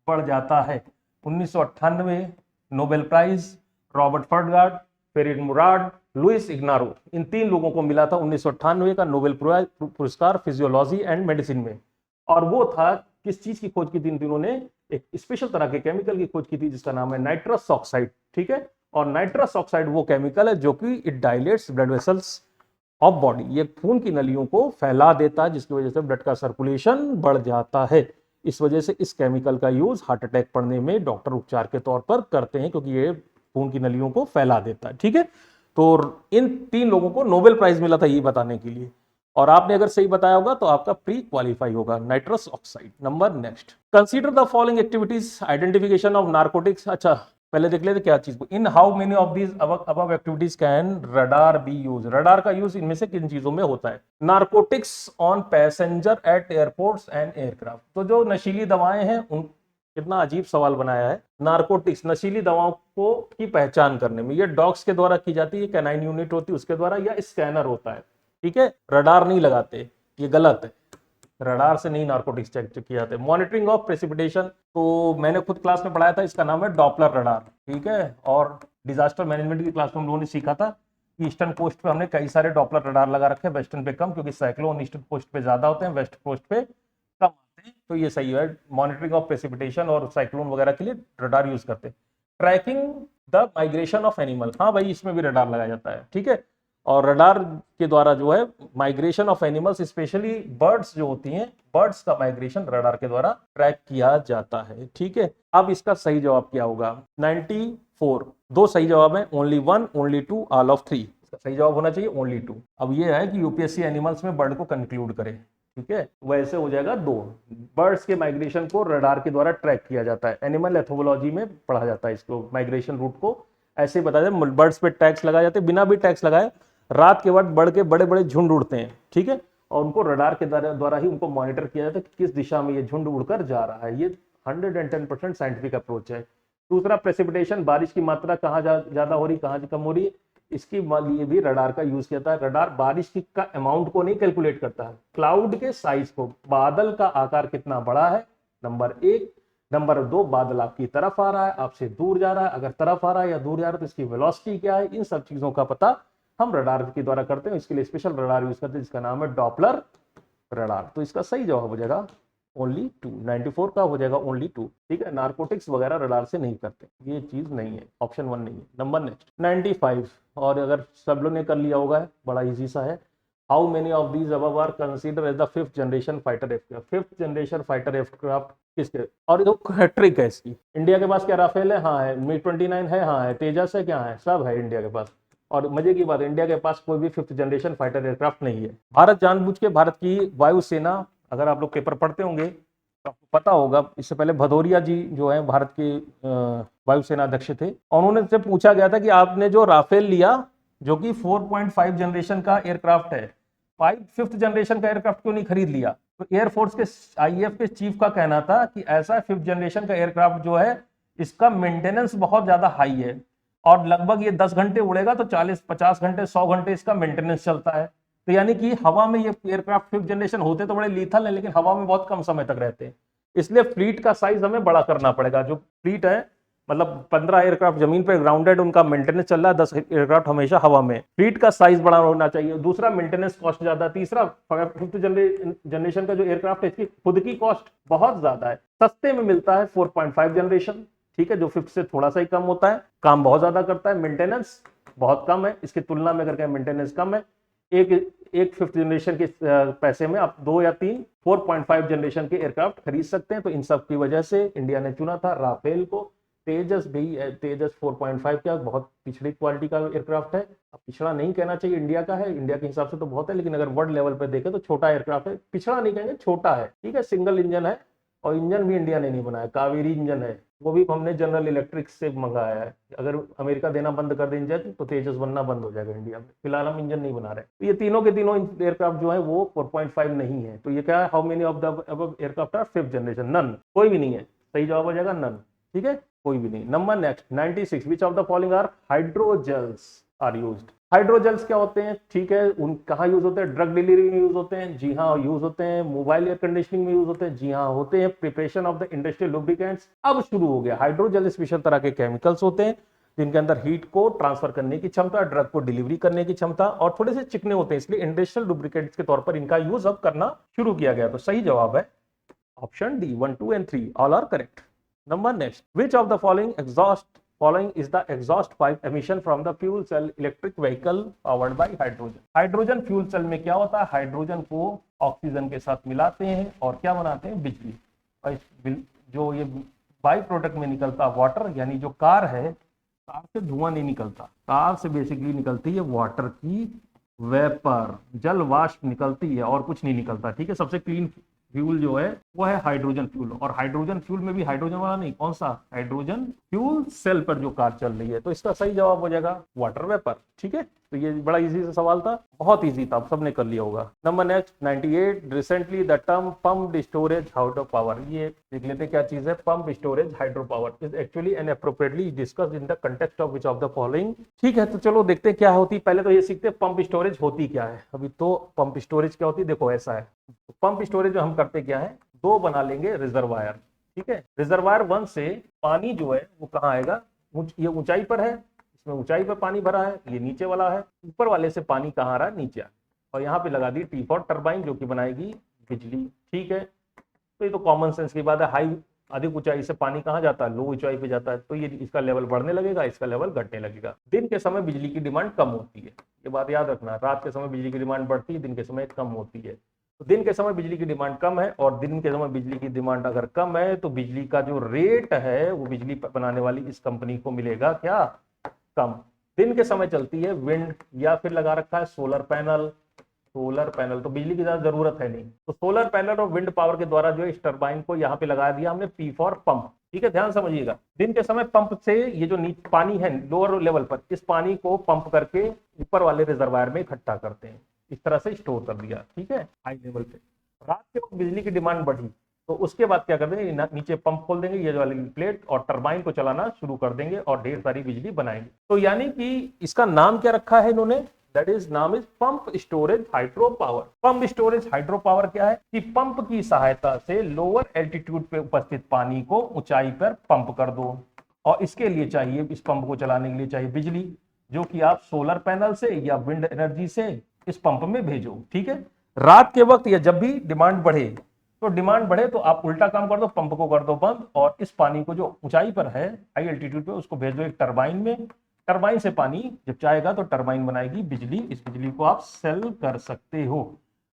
बढ़ जाता है? 1998 नोबेल प्राइज रॉबर्ट फर्डगार्ड, फेरिड मुराद, लुइस इग्नारो, इन 3 लोगों को मिला था 1998 का नोबेल पुरस्कार फिजियोलॉजी एंड मेडिसिन में। और वो था किस चीज की खोज की थी इन तीनों ने? एक स्पेशल तरह के केमिकल की खोज की थी जिसका नाम है नाइट्रस ऑक्साइड, ठीक है। और नाइट्रस ऑक्साइड वो केमिकल है जो कि it dilates blood vessels of body, ये खून की नलियों को फैला देता है, जिसकी वजह से ब्लड का सर्कुलेशन बढ़ जाता है। इस वजह से इस केमिकल का यूज हार्ट अटैक पड़ने में डॉक्टर उपचार के तौर पर करते हैं, क्योंकि ये खून की नलियों को फैला देता है, ठीक है। तो इन 3 लोगों को नोबेल प्राइज मिला था ये बताने के लिए, और आपने अगर सही बताया होगा तो आपका प्री क्वालिफाई होगा, nitrous oxide. Number next, consider the following activities, identification of narcotics. अच्छा पहले देख लेते क्या चीज को। इन how many of these above activities can radar B use, radar का यूज इनमें से किन चीजों में होता है? Narcotics on passenger at airports and aircraft. तो जो नशीली दवाएं हैं उन, कितना अजीब सवाल बनाया है। नार्कोटिक्स नशीली दवाओं को की पहचान करने में, ये डॉग्स के द्वारा की जाती है, कैनाइन यूनिट होती है उसके द्वारा, या स्कैनर होता है, ठीक है। रडार नहीं लगाते, ये गलत है, रडार से नहीं नार्कोटिक्स चेक किया जाता है। मॉनिटरिंग ऑफ प्रेसिपिटेशन, तो मैंने खुद क्लास में पढ़ाया था, इसका नाम है डॉपलर रडार, ठीक है। और डिजास्टर मैनेजमेंट की क्लास में हम लोगों ने सीखा था ईस्टर्न कोस्ट पे हमने कई सारे डॉपलर रडार लगा रखे हैं, वेस्टर्न पे कम, क्योंकि साइक्लोन ईस्टर्न कोस्ट पे ज्यादा होते हैं, वेस्ट कोस्ट पे कम आते हैं। तो ये सही है, मॉनिटरिंग ऑफ प्रेसिपिटेशन और साइक्लोन वगैरह के लिए रडार यूज करते हैं। Tracking the migration of animal, हाँ भाई इसमें भी रडार लगाया जाता है, ठीक है। और रडार के द्वारा जो है migration of animals, specially birds जो होती हैं, बर्ड्स का माइग्रेशन रडार के द्वारा ट्रैक किया जाता है, ठीक है। अब इसका सही जवाब क्या होगा? 94। दो सही जवाब है, ओनली 1, ओनली 2, ऑल ऑफ 3। इसका सही जवाब होना चाहिए ओनली 2। अब ये है कि यूपीएससी एनिमल्स में बर्ड को कंक्लूड करे, ठीक है, वैसे हो जाएगा 2। बर्ड्स के माइग्रेशन को रडार के द्वारा ट्रैक किया जाता है, एनिमल एथोलॉजी में पढ़ा जाता है इसको, माइग्रेशन रूट को ऐसे ही बताया जाए। बर्ड्स पे टैग्स लगाए जाते हैं, बिना भी टैग्स लगाए रात के वक्त बर्ड के बड़े बड़े झुंड उड़ते हैं, ठीक है, और उनको रडार के द्वारा ही उनको मॉनिटर किया जाता है कि किस दिशा में ये झुंड उड़कर जा रहा है। ये 110% साइंटिफिक अप्रोच है। दूसरा, प्रेसिपिटेशन, बारिश की मात्रा कहाँ ज्यादा हो रही, कहाँ कम हो रही है, इसके लिए भी रडार का यूज किया जाता है। रडार बारिश की का अमाउंट को नहीं कैलकुलेट करता है, क्लाउड के साइज को, बादल का आकार कितना बड़ा है, नंबर 1। नंबर 2, बादल आपकी तरफ आ रहा है, आपसे दूर जा रहा है, अगर तरफ आ रहा है या दूर जा रहा है तो इसकी वेलोसिटी क्या है, इन सब चीजों का पता हम रडार के द्वारा करते हैं। इसके लिए स्पेशल रडार यूज करते हैं जिसका नाम है डॉपलर रडार। तो इसका सही जवाब हो जाएगा ओनली 2। 94 का हो जाएगा ओनली 2, ठीक है। नार्कोटिक्स वगैरह रडार से नहीं करते, ये चीज नहीं है, ऑप्शन 1 नहीं है। नंबर नेक्स्ट 95, और अगर सब लोग ने कर लिया होगा, बड़ा इजी सा है। How many of these above are consider as the 5th generation fighter aircraft? 5th generation fighter aircraft किसके? और ये ट्रिक है इसकी, इंडिया के पास क्या राफेल है? हाँ है। मिग 29 है? हाँ है। तेजस है? क्या है? सब है इंडिया के पास। और मजे की बात, इंडिया के पास कोई भी 5th जनरेशन फाइटर एयरक्राफ्ट नहीं है। भारत जानबूझ के, भारत की वायुसेना, अगर आप लोग पेपर पढ़ते होंगे तो आपको पता होगा, इससे पहले भदौरिया जी जो है भारत के वायुसेना अध्यक्ष थे, और उन्होंने से पूछा गया था कि आपने जो राफेल लिया जो कि 4.5 जनरेशन का एयरक्राफ्ट है, 5th जनरेशन का एयरक्राफ्ट क्यों नहीं खरीद लिया? तो एयरफोर्स के आईएएफ के चीफ का कहना था कि ऐसा 5th जनरेशन का एयरक्राफ्ट जो है, इसका मेंटेनेंस बहुत ज्यादा हाई है, और लगभग ये 10 घंटे उड़ेगा तो 40-50 घंटे 100 घंटे इसका मेंटेनेंस चलता है। तो यानी कि हवा में ये एयरक्राफ्ट 5th जनरेशन होते तो बड़े लीथल है, लेकिन हवा में बहुत कम समय तक रहते हैं। इसलिए फ्लीट का साइज हमें बड़ा करना पड़ेगा। जो फ्लीट है, मतलब 15 एयरक्राफ्ट जमीन पे ग्राउंडेड, उनका मेंटेनेंस चल रहा है, 10 एयरक्राफ्ट हमेशा हवा में। फ्लीट का साइज बड़ा होना चाहिए। दूसरा, मेंटेनेंस कॉस्ट ज्यादा। तीसरा, 5th जनरेशन का जो एयरक्राफ्ट है, इसकी खुद की कॉस्ट बहुत ज्यादा है। सस्ते में मिलता है 4.5 जनरेशन, ठीक है, जो 5th से थोड़ा सा ही कम होता है, काम बहुत ज्यादा करता है, मेंटेनेंस बहुत कम है। इसकी तुलना में अगर कहें मेंटेनेंस कम है। एक 5th जनरेशन के पैसे में आप 2 या 3 4.5 जनरेशन के एयरक्राफ्ट खरीद सकते हैं। तो इन सब की वजह से इंडिया ने चुना था राफेल को। तेजस भी, तेजस 4.5 का बहुत पिछड़ी क्वालिटी का एयरक्राफ्ट है। अब पिछड़ा नहीं कहना चाहिए, इंडिया का है, इंडिया के हिसाब से तो बहुत है, लेकिन अगर वर्ल्ड लेवल पे देखें तो छोटा एयरक्राफ्ट है। पिछड़ा नहीं कहेंगे, छोटा है, ठीक है। सिंगल इंजन है, और इंजन भी इंडिया ने नहीं बनाया, कावेरी इंजन है, वो भी हमने जनरल इलेक्ट्रिक से मंगाया है। अगर अमेरिका देना बंद कर दे इंजन तो तेजस बनना बंद हो जाएगा इंडिया में। फिलहाल हम इंजन नहीं बना रहे। तो ये तीनों के तीनों एयरक्राफ्ट जो है वो 4.5 नहीं है। तो ये क्या है, how many of the above aircraft are 5th generation? None, कोई भी नहीं है। सही जवाब हो जाएगा नन, ठीक है, कोई भी नहीं। Number next 96, which of the following are hydrogels are used? Hydrogels क्या होते हैं, ठीक है, उन कहाँ यूज होते हैं? ड्रग डिलीवरी में यूज होते हैं, जी हाँ यूज होते हैं। मोबाइल एयर कंडीशनिंग में यूज होते हैं, जी हाँ होते हैं। Preparation of the industrial lubricants, अब शुरू हो गया। हाइड्रोजेल स्पेशल तरह के केमिकल्स होते हैं जिनके अंदर हीट को ट्रांसफर करने की क्षमता, ड्रग को डिलीवरी करने की क्षमता, और थोड़े से चिकने होते हैं, इसलिए इंडस्ट्रियल लुब्रिकेंट्स के तौर पर इनका यूज अब करना शुरू किया गया। तो सही जवाब है option D, 1, 2 and 3 all are correct. Number next, which of the following is the exhaust pipe emission from the fuel cell electric vehicle powered by hydrogen? Hydrogen fuel cell में क्या होता है, हाइड्रोजन को ऑक्सीजन के साथ मिलाते हैं और क्या बनाते हैं, बिजली। और जो ये बाई प्रोडक्ट में निकलता वाटर, यानी जो कार है, कार से धुआं नहीं निकलता, कार से बेसिकली निकलती है वाटर की वेपर, जल वाष्प निकलती है, और कुछ नहीं निकलता, ठीक है। सबसे क्लीन फ्यूल जो है वो है हाइड्रोजन फ्यूल। और हाइड्रोजन फ्यूल में भी हाइड्रोजन वाला नहीं, कौन सा, हाइड्रोजन फ्यूल सेल पर जो कार चल रही है। तो इसका सही जवाब हो जाएगा वाटर वेपर, ठीक है। तो ये बड़ा इजी सा सवाल था, बहुत इजी था, सबने कर लिया होगा। Number next 98, recently the term pumped storage hydro power, ये देख लेते क्या चीज है, pump storage hydro power is actually and appropriately discussed in the context of which of the following, ठीक है। तो चलो देखते हैं क्या होती, पहले तो ये सीखते हैं पंप स्टोरेज होती क्या है। अभी तो पंप स्टोरेज क्या होती है, देखो ऐसा है। पंप स्टोरेज में हम करते क्या है, 2 बना लेंगे रिजर्वायर, ठीक है। रिजर्वायर 1 से पानी जो है वो कहाँ आएगा, ये ऊंचाई पर है, इसमें ऊंचाई पर पानी भरा है, ये नीचे वाला है, ऊपर वाले से पानी कहाँ आ रहा है, नीचे आ, और यहाँ पे लगा दी टी फॉर टरबाइन जो कि बनाएगी बिजली। ठीक है, तो ये तो कॉमन सेंस की बात है। हाई अधिक ऊंचाई से पानी कहाँ जाता है, लो ऊंचाई पे जाता है, तो ये इसका लेवल बढ़ने लगेगा, इसका लेवल घटने लगेगा। दिन के समय बिजली की डिमांड कम होती है, ये बात याद रखना। रात के समय बिजली की डिमांड बढ़ती है, दिन के समय कम होती है। तो दिन के समय बिजली की डिमांड कम है, और दिन के समय बिजली की डिमांड अगर कम है तो बिजली का जो रेट है वो बिजली बनाने वाली इस कंपनी को मिलेगा क्या, कम। दिन के समय चलती है विंड, या फिर लगा रखा है सोलर पैनल। सोलर पैनल तो बिजली की ज्यादा जरूरत है नहीं, तो सोलर पैनल और विंड पावर के द्वारा जो इस टरबाइन को यहाँ पे लगा दिया हमने, पी फॉर पंप। ठीक है, ध्यान समझिएगा। दिन के समय पंप से ये जो नीचे पानी है लोअर लेवल पर, इस पानी को पंप करके ऊपर वाले रिजर्वायर में इकट्ठा करते हैं, इस तरह से स्टोर कर दिया। ठीक है, हाई लेवल पे। रात के वक्त बिजली की डिमांड बढ़ी तो उसके बाद क्या कर देंगे, नीचे पंप खोल देंगे ये वाली प्लेट, और टरबाइन को चलाना शुरू कर देंगे और ढेर सारी बिजली बनाएंगे। तो यानी कि इसका नाम क्या रखा है इन्होंने, दैट इज नाम is pump storage hydro power. Pump storage hydro power क्या है कि पंप की सहायता से लोअर एल्टीट्यूड पे उपस्थित पानी को ऊंचाई पर पंप कर दो, और इसके लिए चाहिए, इस पंप को चलाने के लिए चाहिए बिजली, जो कि आप सोलर पैनल से या विंड एनर्जी से इस पंप में भेजो। ठीक है, रात के वक्त या जब भी डिमांड बढ़े, तो डिमांड बढ़े तो आप उल्टा काम कर दो, पंप को कर दो बंद, और इस पानी को जो ऊंचाई पर है हाई एल्टीट्यूड पे उसको भेज दो एक टरबाइन में। टरबाइन से पानी जब चाहेगा तो टरबाइन बनाएगी बिजली, इस बिजली को आप सेल कर सकते हो।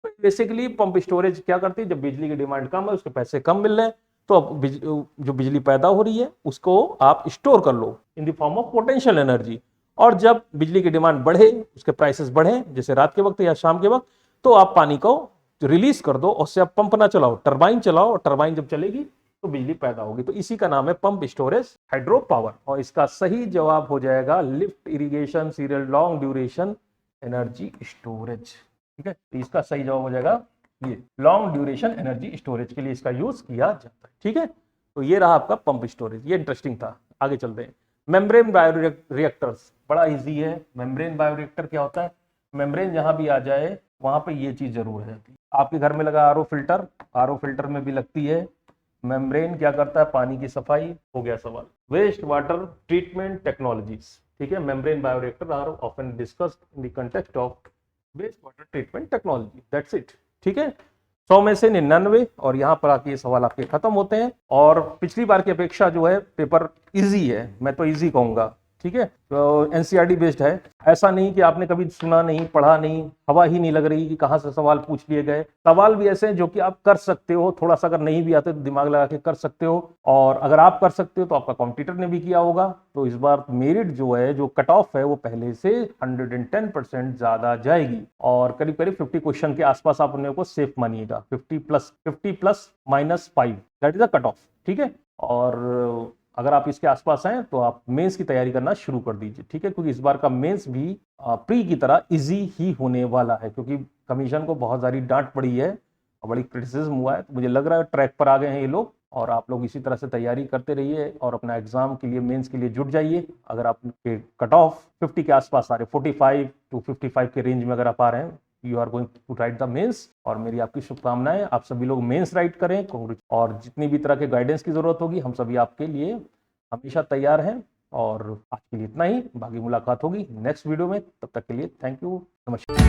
तो बेसिकली पंप स्टोरेज क्या करती है, जब बिजली की डिमांड कम है, उसके पैसे कम मिल रहे हैं, तो अब जो बिजली पैदा हो रही है उसको आप स्टोर कर लो in the form of potential energy, और जब बिजली की डिमांड बढ़े, उसके प्राइसेस बढ़े जैसे रात के वक्त या शाम के वक्त, तो आप पानी को रिलीज कर दो, उससे आप पंप ना चलाओ, टरबाइन चलाओ, और टरबाइन जब चलेगी तो बिजली पैदा होगी। तो इसी का नाम है पंप स्टोरेज हाइड्रो पावर, और इसका सही जवाब हो जाएगा lift irrigation serial long duration energy storage. ठीक है, तो इसका सही जवाब हो जाएगा ये, लॉन्ग ड्यूरेशन एनर्जी स्टोरेज के लिए इसका यूज किया जाता है। ठीक है, तो ये रहा आपका पंप स्टोरेज, ये इंटरेस्टिंग था। आगे चलते हैं, मेम्ब्रेन बायोरिएक्टर्स, बड़ा इजी है। मेम्ब्रेन बायोरिएक्टर क्या होता है, मेम्ब्रेन जहां भी आ जाए वहां पे ये चीज जरूर है। आपके घर में लगा आरओ फिल्टर, आरओ फिल्टर में भी लगती है। मेम्ब्रेन क्या करता है, पानी की सफाई, हो गया सवाल। वेस्ट वाटर ट्रीटमेंट टेक्नोलॉजीज, ठीक है, membrane bioreactor are often discussed in the context of waste water treatment technology, that's it. ठीक है, 100 में से 99, और यहाँ पर आके ये सवाल आपके खत्म होते हैं। और पिछली बार की अपेक्षा जो है पेपर इजी है, मैं तो इजी कहूंगा। ठीक है, तो एनसीईआरटी बेस्ड है, ऐसा नहीं कि आपने कभी सुना नहीं, पढ़ा नहीं, हवा ही नहीं लग रही कि कहाँ से सवाल पूछ लिए गए। सवाल भी ऐसे हैं जो कि आप कर सकते हो, थोड़ा सा अगर नहीं भी आते तो दिमाग लगा के कर सकते हो, और अगर आप कर सकते हो तो आपका कॉम्पिटिटर ने भी किया होगा। तो इस बार मेरिट जो है, जो कट ऑफ है, वो पहले से 110% ज्यादा जाएगी, और करीब करीब 50 क्वेश्चन के आसपास आप उन्हें को सेफ मानिएगा। 50 plus -5 that is a cut off. ठीक है, और अगर आप इसके आसपास हैं तो आप मेंस की तैयारी करना शुरू कर दीजिए। ठीक है, क्योंकि इस बार का मेंस भी प्री की तरह इजी ही होने वाला है, क्योंकि कमीशन को बहुत सारी डांट पड़ी है और बड़ी क्रिटिसिज्म हुआ है। तो मुझे लग रहा है ट्रैक पर आ गए हैं ये लोग, और आप लोग इसी तरह से तैयारी करते रहिए और अपना एग्जाम के लिए, मेंस के लिए जुट जाइए। अगर आपके कट ऑफ 50 के आसपास आ रहे, 45 to 55 के रेंज में अगर आप आ रहे हैं, you are going to write the mains, और मेरी आपकी शुभकामनाएं। आप सभी लोग मेंस राइट करें, और जितनी भी तरह के गाइडेंस की जरूरत होगी हम सभी आपके लिए हमेशा तैयार हैं। और आज के लिए इतना ही, बाकी मुलाकात होगी नेक्स्ट वीडियो में, तब तक के लिए थैंक यू, नमस्कार।